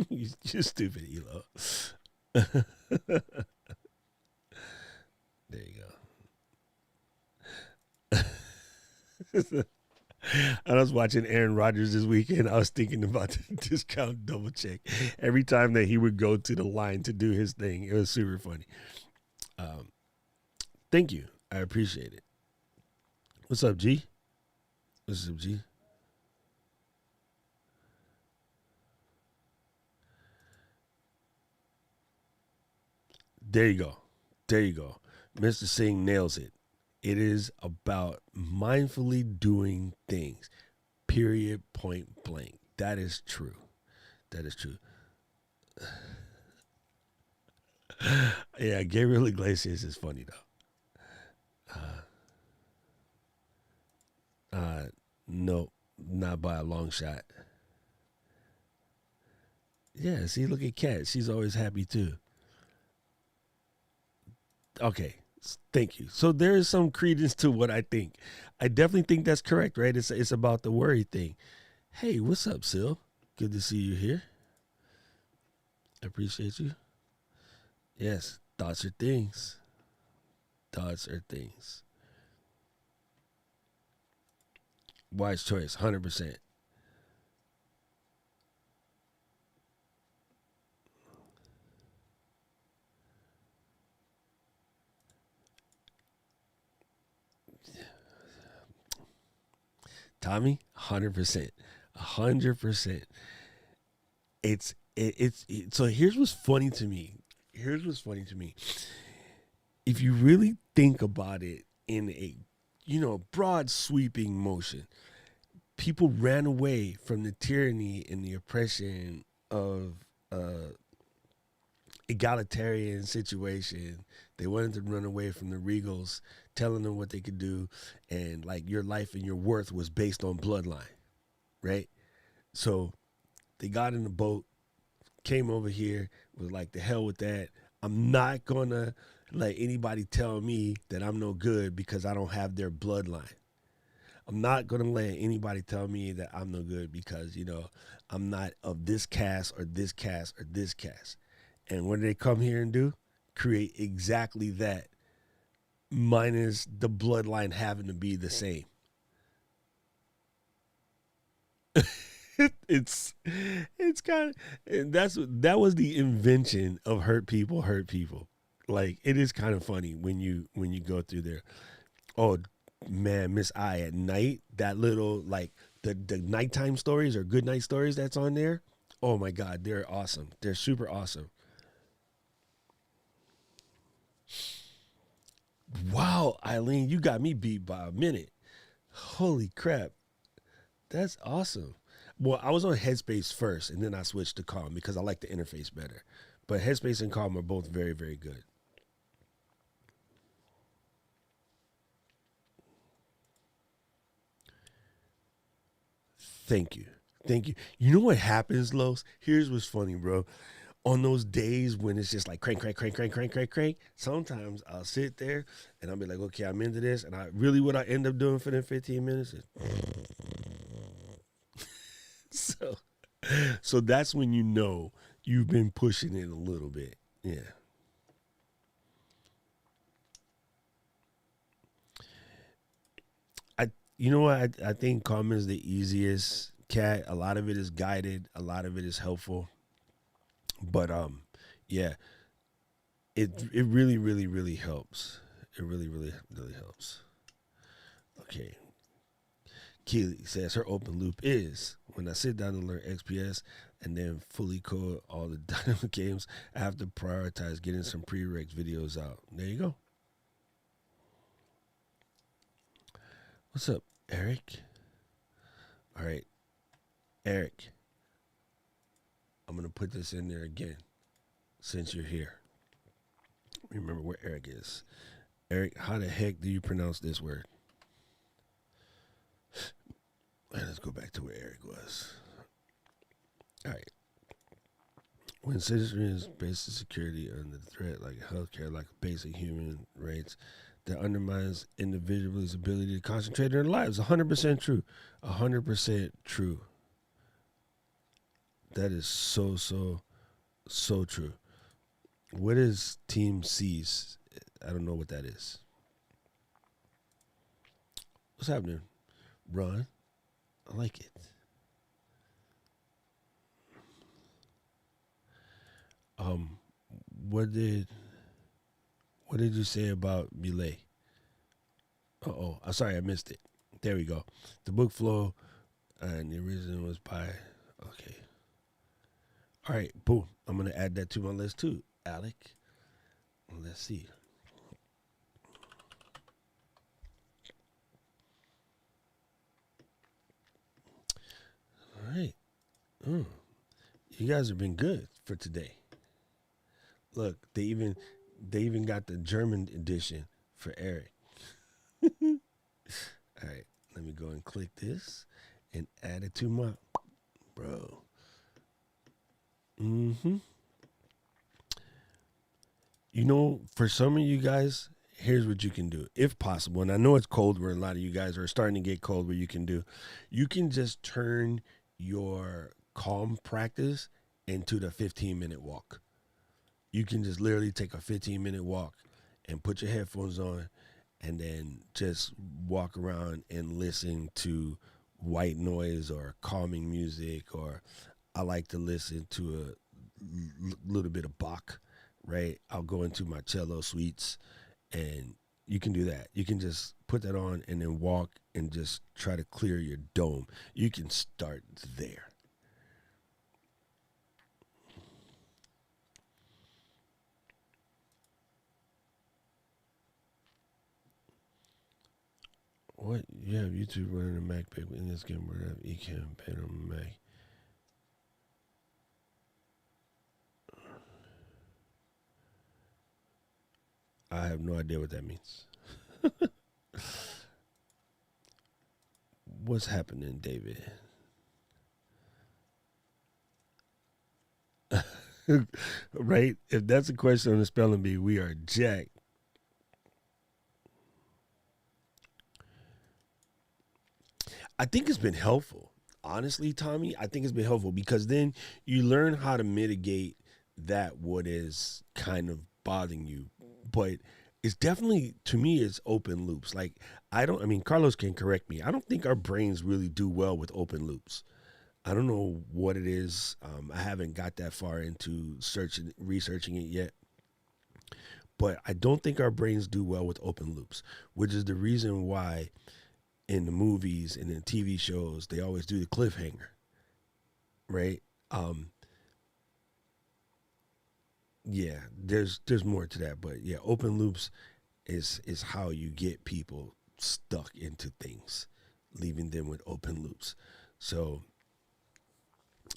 S4: You're stupid, Elo. There you go. I was watching Aaron Rodgers this weekend. I was thinking about the discount double check. Every time that he would go to the line to do his thing, it was super funny. Thank you. I appreciate it. What's up, G? What's up, G? There you go. There you go. Mr. Singh nails it. It is about mindfully doing things. Period, point blank. That is true. That is true. Yeah, Gabriel Iglesias is funny though. No, not by a long shot. Yeah, see, look at Kat. She's always happy too. Okay, thank you. So there is some credence to what I think. I definitely think that's correct, right? It's about the worry thing. Hey, what's up, Sil? Good to see you here. I appreciate you. Yes, thoughts are things. Thoughts are things. Wise choice, 100%. Tommy, 100%. 100%. So here's what's funny to me. If you really think about it in a broad sweeping motion, people ran away from the tyranny and the oppression of egalitarian situation. They wanted to run away from the regals telling them what they could do, and like your life and your worth was based on bloodline, right? So they got in the boat, came over here, was like, the hell with that. I'm not gonna let anybody tell me that I'm no good because I don't have their bloodline. I'm not gonna let anybody tell me that I'm no good because, I'm not of this caste or this caste or this caste. And what do they come here and do? Create exactly that, minus the bloodline having to be the same. it's kind of, that was the invention of hurt people. Like, it is kind of funny when you go through there. Oh man, Miss I at night, that little, like, the nighttime stories or good night stories that's on there. Oh my God, they're awesome. They're super awesome. Wow, Eileen, you got me beat by a minute. Holy crap. That's awesome. Well, I was on Headspace first, and then I switched to Calm because I like the interface better. But Headspace and Calm are both very, very good. Thank you. You know what happens, Los? Here's what's funny, bro. On those days when it's just like crank, sometimes I'll sit there and I'll be like, okay, I'm into this. And what I end up doing for them 15 minutes is so that's when you've been pushing it a little bit. Yeah. I think Calm is the easiest, Cat. A lot of it is guided, a lot of it is helpful. But yeah, it really, really, really helps. It really, really, really helps. Okay. Keely says her open loop is when I sit down and learn XPS and then fully code all the dynamic games, I have to prioritize getting some prereqs videos out. There you go. What's up, Eric? All right, Eric. I'm going to put this in there again since you're here. Remember where Eric is. Eric, how the heck do you pronounce this word? Let's go back to where Eric was. All right. When citizens' basic security under threat, like healthcare, like basic human rights, that undermines individuals' ability to concentrate on their lives. 100% true. 100% true. That is so true. What is Team C's? I don't know what that is. What's happening? Ron, I like it. What did you say about Millet? I'm sorry, I missed it. There we go. The book flow and the original was by, okay. All right, boom. I'm going to add that to my list too, Alec. Let's see. All right. You guys have been good for today. Look, they even got the German edition for Eric. All right, let me go and click this and add it to my bro. For some of you guys, here's what you can do, if possible. And I know it's cold where a lot of you guys are starting to get cold. Where you can just turn your calm practice into the 15-minute walk. You can just literally take a 15-minute walk and put your headphones on and then just walk around and listen to white noise or calming music, or I like to listen to a little bit of Bach, right? I'll go into my cello suites, and you can do that. You can just put that on and then walk and just try to clear your dome. You can start there. What? You have YouTube running a Mac, baby. In this game, we're going to have Ecamm paid on Mac. I have no idea what that means. What's happening, David? Right? If that's a question on the spelling bee, we are jacked. I think it's been helpful. Honestly, Tommy, I think it's been helpful because then you learn how to mitigate that what is kind of bothering you. But it's definitely, to me, it's open loops. Like, Carlos can correct me. I don't think our brains really do well with open loops. I don't know what it is. I haven't got that far into researching it yet. But I don't think our brains do well with open loops, which is the reason why in the movies and in TV shows, they always do the cliffhanger, right? Yeah, there's more to that, but yeah, open loops is how you get people stuck into things, leaving them with open loops. So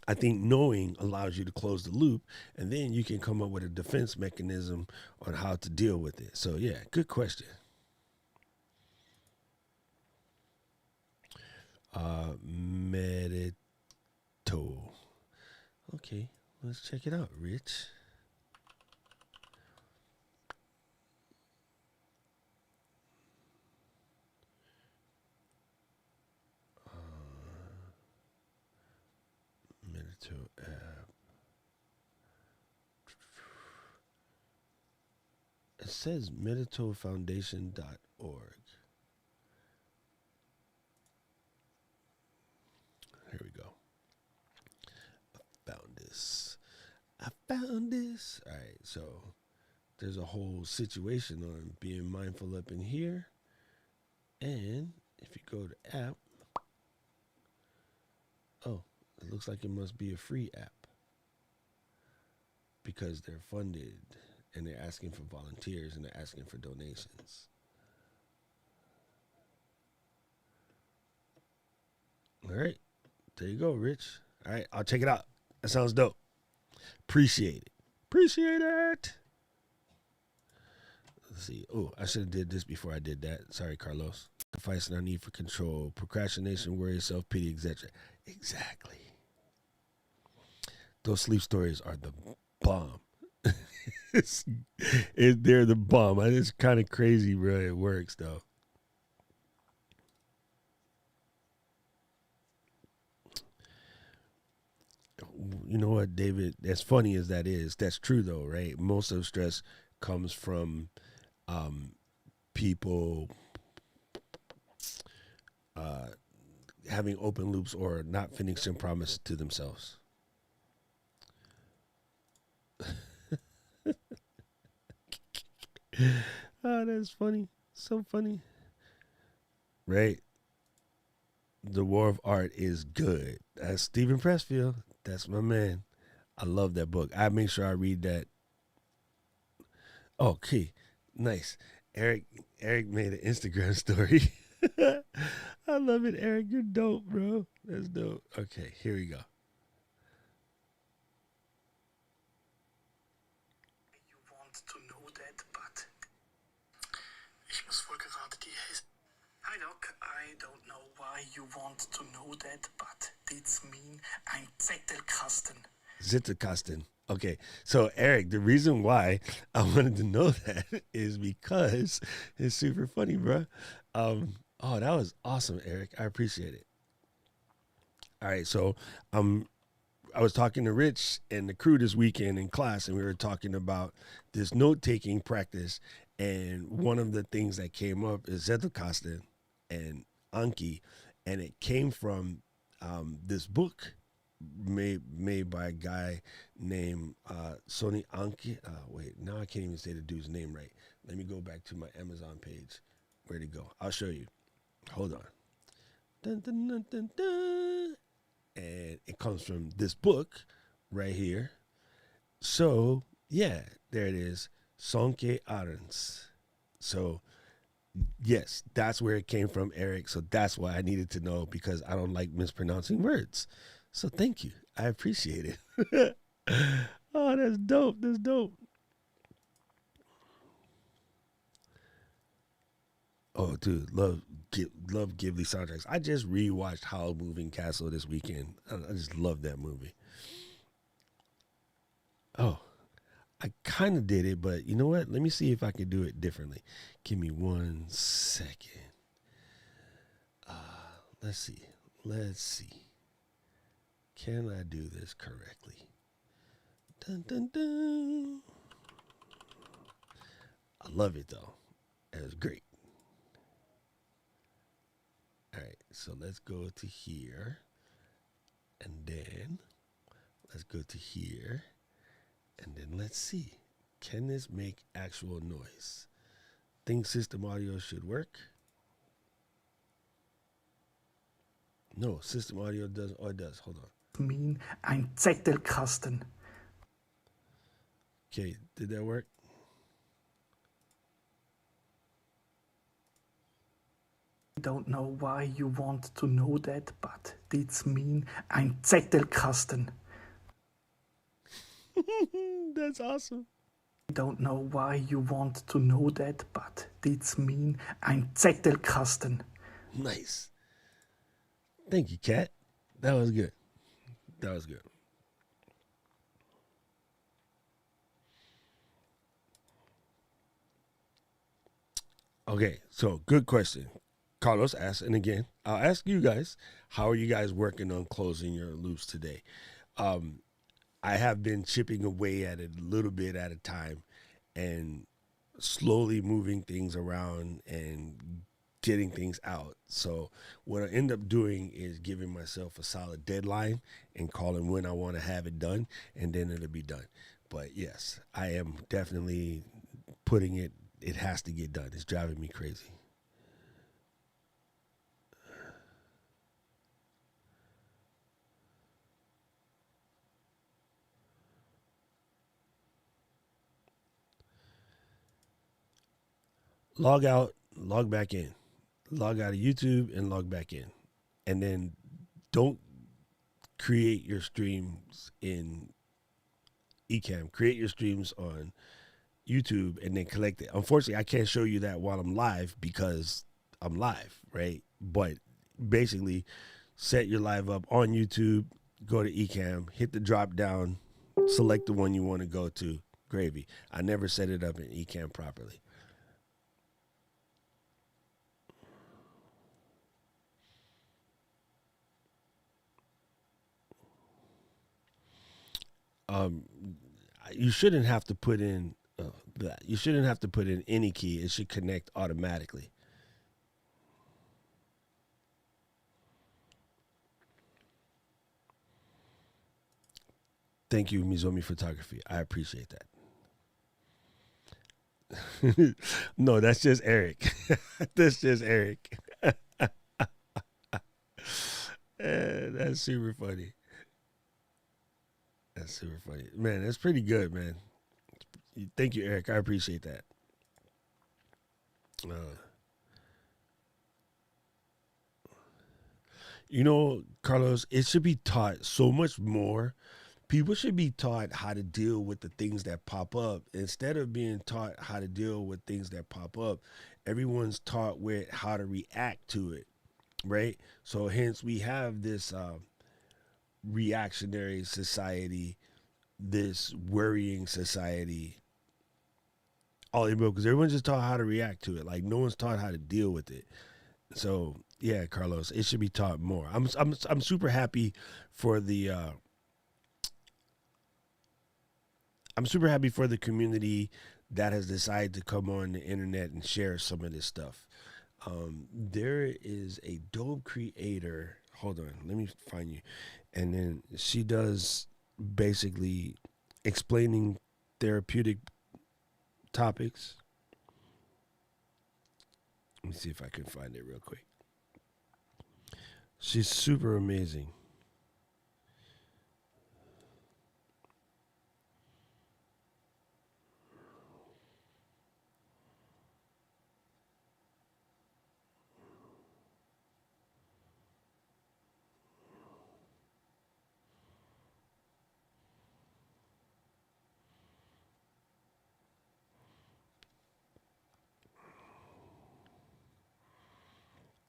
S4: I think knowing allows you to close the loop, and then you can come up with a defense mechanism on how to deal with it. So yeah, good question. Medito. Okay, let's check it out, Rich. Medito app. It says meditofoundation.org. Here we go. I found this. All right, so there's a whole situation on being mindful up in here. And if you go to app, oh, it looks like it must be a free app because they're funded and they're asking for volunteers and they're asking for donations. All right. There you go, Rich. All right, I'll check it out. That sounds dope. Appreciate it. Appreciate it. Let's see. Oh, I should have did this before I did that. Sorry, Carlos. Sacrificing our need for control, procrastination, worry, self-pity, etc. Exactly. Those sleep stories are the bomb. They're the bomb. It's kind of crazy, bro. It works, though. You know what, David? As funny as that is, that's true though, right? Most of stress comes from people having open loops or not finishing promise to themselves. Oh, that's funny. So funny. Right? The War of Art is good. That's Stephen Pressfield. That's my man. I love that book. I make sure I read that. Okay, nice. Eric made an Instagram story. I love it, Eric. You're dope, bro. That's dope. Okay, here we go.
S6: You want to know that, but ich muss wohl gerade die Hi Doc, I don't know why you want to know that, but it's mean ein Zettelkasten.
S4: Zettelkasten. Okay, so Eric, the reason why I wanted to know that is because it's super funny, bro. Oh, that was awesome, Eric. I appreciate it. All right, so I was talking to Rich and the crew this weekend in class, and we were talking about this note taking practice. And one of the things that came up is Zettelkasten and Anki, and it came from this book made by a guy named Sonny Anki. Wait, now I can't even say the dude's name right. Let me go back to my Amazon page. Where'd it go? I'll show you. Hold on. Dun, dun, dun, dun, dun. And it comes from this book right here. So, yeah, there it is. Sonke Arens. So, yes, that's where it came from, Eric. So that's why I needed to know, because I don't like mispronouncing words. So thank you. I appreciate it. Oh, that's dope. That's dope. Oh, dude, love Ghibli soundtracks. I just rewatched Howl's Moving Castle this weekend. I just love that movie. Oh, I kind of did it, but you know what? Let me see if I can do it differently. Give me 1 second. Let's see. Let's see. Can I do this correctly? Dun, dun, dun. I love it, though. It was great. All right, so let's go to here. And then let's go to here. And then let's see. Can this make actual noise? Think system audio should work? No, system audio doesn't. Oh, it does. Hold on.
S6: Mean ein Zettelkasten.
S4: Okay, did that work?
S6: I don't know why you want to know that, but it's mean ein Zettelkasten.
S4: That's awesome.
S6: I don't know why you want to know that, but it's mean ein Zettelkasten.
S4: Nice. Thank you, Kat. That was good. That was good. Okay, so good question. Carlos asked, and again, I'll ask you guys, how are you guys working on closing your loops today? I have been chipping away at it a little bit at a time and slowly moving things around and getting things out. So what I end up doing is giving myself a solid deadline and calling when I want to have it done, and then it'll be done. But yes, I am definitely putting it has to get done. It's driving me crazy. Log out, log back in. Log out of YouTube and log back in. And then don't create your streams in Ecamm. Create your streams on YouTube and then collect it. Unfortunately, I can't show you that while I'm live because I'm live, right? But basically, set your live up on YouTube, go to Ecamm, hit the drop down, select the one you want to go to, gravy. I never set it up in Ecamm properly. You shouldn't have to put in that. You shouldn't have to put in any key. It should connect automatically. Thank you, Mizomi Photography. I appreciate that. No, that's just Eric. That's just Eric. That's super funny. That's super funny. Man, that's pretty good, man. Thank you, Eric. I appreciate that. You know, Carlos, it should be taught so much more. People should be taught how to deal with the things that pop up. Instead of being taught how to deal with things that pop up, everyone's taught with how to react to it, right? So hence we have this reactionary society, this worrying society, all because everyone's just taught how to react to it. Like no one's taught how to deal with it. So yeah, Carlos, it should be taught more. I'm super happy for the I'm super happy for the community that has decided to come on the internet and share some of this stuff. There is a dope creator. Hold on, let me find you. And then she does basically explaining therapeutic topics. Let me see if I can find it real quick. She's super amazing.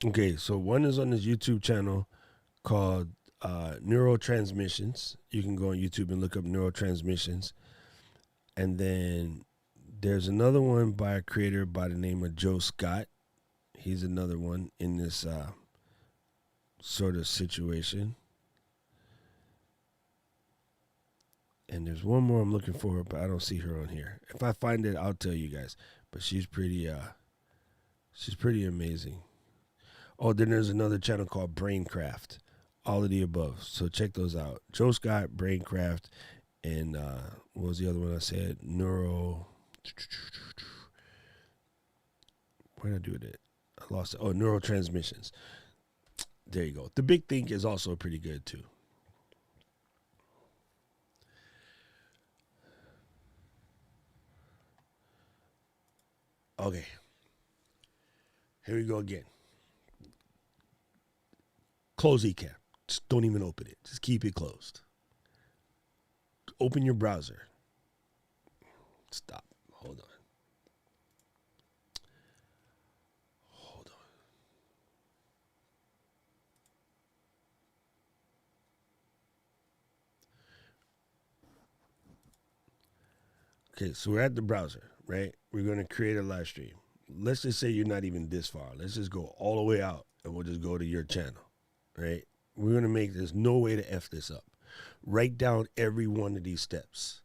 S4: Okay, so one is on this YouTube channel called Neurotransmissions. You can go on YouTube and look up Neurotransmissions. And then there's another one by a creator by the name of Joe Scott. He's another one in this sort of situation. And there's one more I'm looking for, but I don't see her on here. If I find it, I'll tell you guys. But she's pretty amazing. Oh, then there's another channel called Braincraft. All of the above. So check those out. Joe Scott, Braincraft, and what was the other one I said? Where did I do it? I lost it. Oh, Neurotransmissions. There you go. The Big Think is also pretty good too. Okay. Here we go again. Close eCam. Just don't even open it. Just keep it closed. Open your browser. Stop. Hold on. Okay, so we're at the browser, right? We're going to create a live stream. Let's just say you're not even this far. Let's just go all the way out and we'll just go to your channel, right? We're going to make there's no way to F this up. Write down every one of these steps.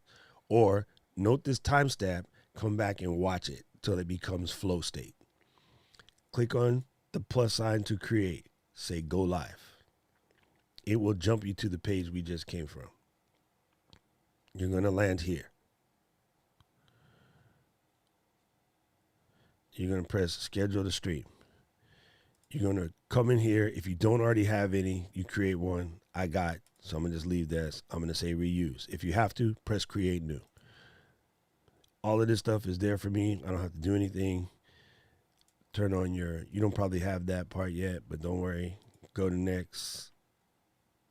S4: Or note this timestamp, come back and watch it till it becomes flow state. Click on the plus sign to create. Say go live. It will jump you to the page we just came from. You're going to land here. You're going to press schedule to stream. You're going to come in here. If you don't already have any, you create one. I got, so I'm going to just leave this. I'm going to say reuse. If you have to, press create new. All of this stuff is there for me. I don't have to do anything. Turn on your, you don't probably have that part yet, but don't worry. Go to next.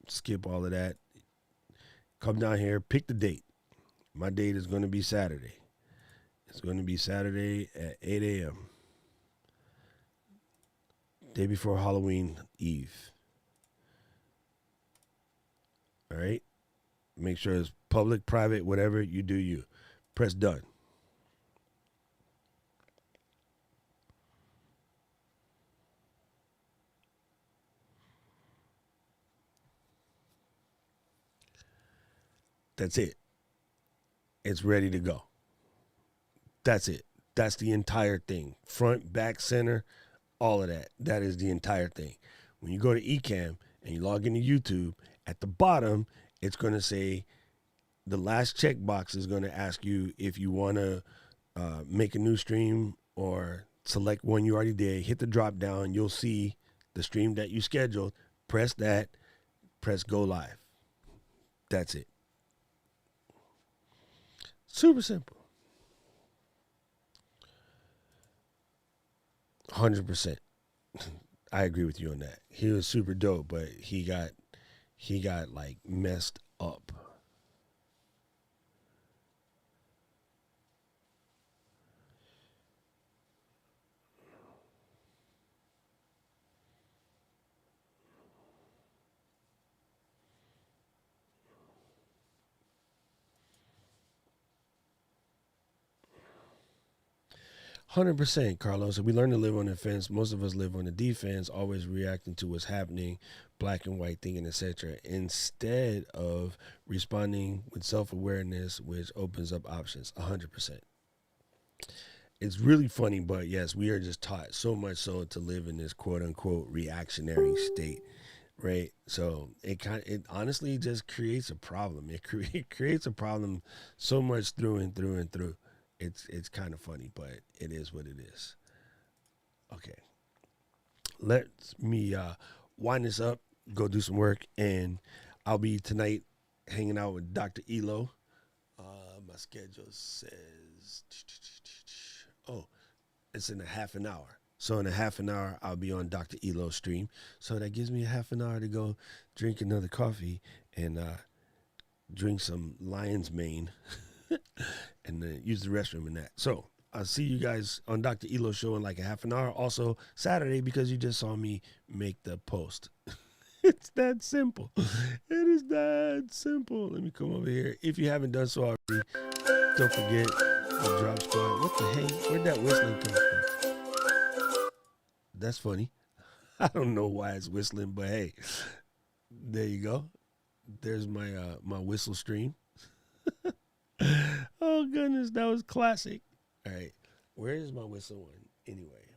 S4: Skip all of that. Come down here, pick the date. My date is going to be Saturday. It's going to be Saturday at 8 a.m. Day before Halloween Eve. All right? Make sure it's public, private, whatever, you do you. Press done. That's it. It's ready to go. That's it. That's the entire thing. Front, back, center, all of that. That is the entire thing. When you go to eCam and you log into YouTube, at the bottom, it's going to say the last checkbox is going to ask you if you want to make a new stream or select one you already did. Hit the drop down. You'll see the stream that you scheduled. Press that. Press go live. That's it. Super simple. 100%. I agree with you on that. He was super dope, but he got like messed up. 100%, Carlos. If we learn to live on the fence, most of us live on the defense, always reacting to what's happening, black and white thinking, etc., instead of responding with self-awareness, which opens up options. 100%. It's really funny, but yes, we are just taught so much so to live in this quote-unquote reactionary state, right? So it honestly just creates a problem. It creates a problem so much through and through and through. It's kind of funny, but it is what it is. Okay. Let me wind this up, go do some work, and I'll be tonight hanging out with Dr. Elo. My schedule says, it's in a half an hour. So in a half an hour, I'll be on Dr. Elo's stream. So that gives me a half an hour to go drink another coffee and drink some lion's mane and use the restroom and that. So I'll see you guys on Dr. Elo's show in like a half an hour. Also Saturday, because you just saw me make the post. It's that simple. It is that simple. Let me come over here. If you haven't done so already, don't forget the drop squad. What the heck? Where'd that whistling come from? That's funny. I don't know why it's whistling, but hey, there you go. There's my my whistle stream. Oh goodness, that was classic. All right, where is my whistle one? Anyway,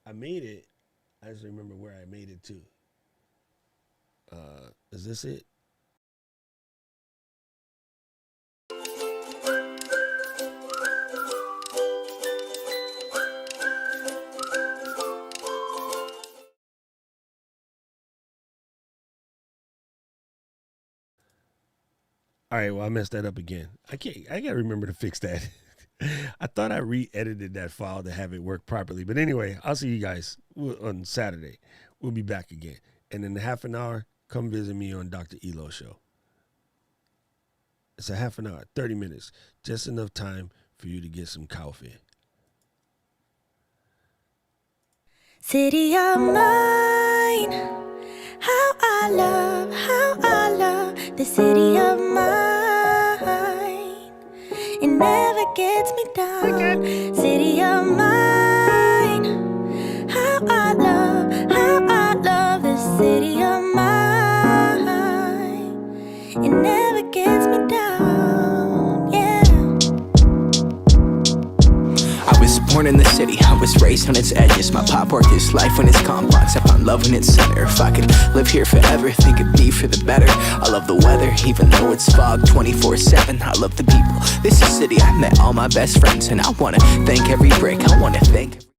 S4: I made it. I just remember where I made it to. Is this it? All right, well, I messed that up again. I gotta remember to fix that. I thought I re-edited that file to have it work properly. But anyway, I'll see you guys on Saturday. We'll be back again. And in half an hour, come visit me on Dr. Elo's show. It's a half an hour, 30 minutes. Just enough time for you to get some coffee.
S1: City of mine, how I love the city of mine. It never gets me down. City of mine, how I love the city of mine. It never gets me down, yeah.
S2: I was born in the city, I was raised on its edges. My pop worked his life when it's complex. I found love in its center. If I could live here forever, think it'd be for the better. I love the weather, even though it's fog 24/7. I love the people. This is city I met all my best friends, and I wanna thank every break. I wanna thank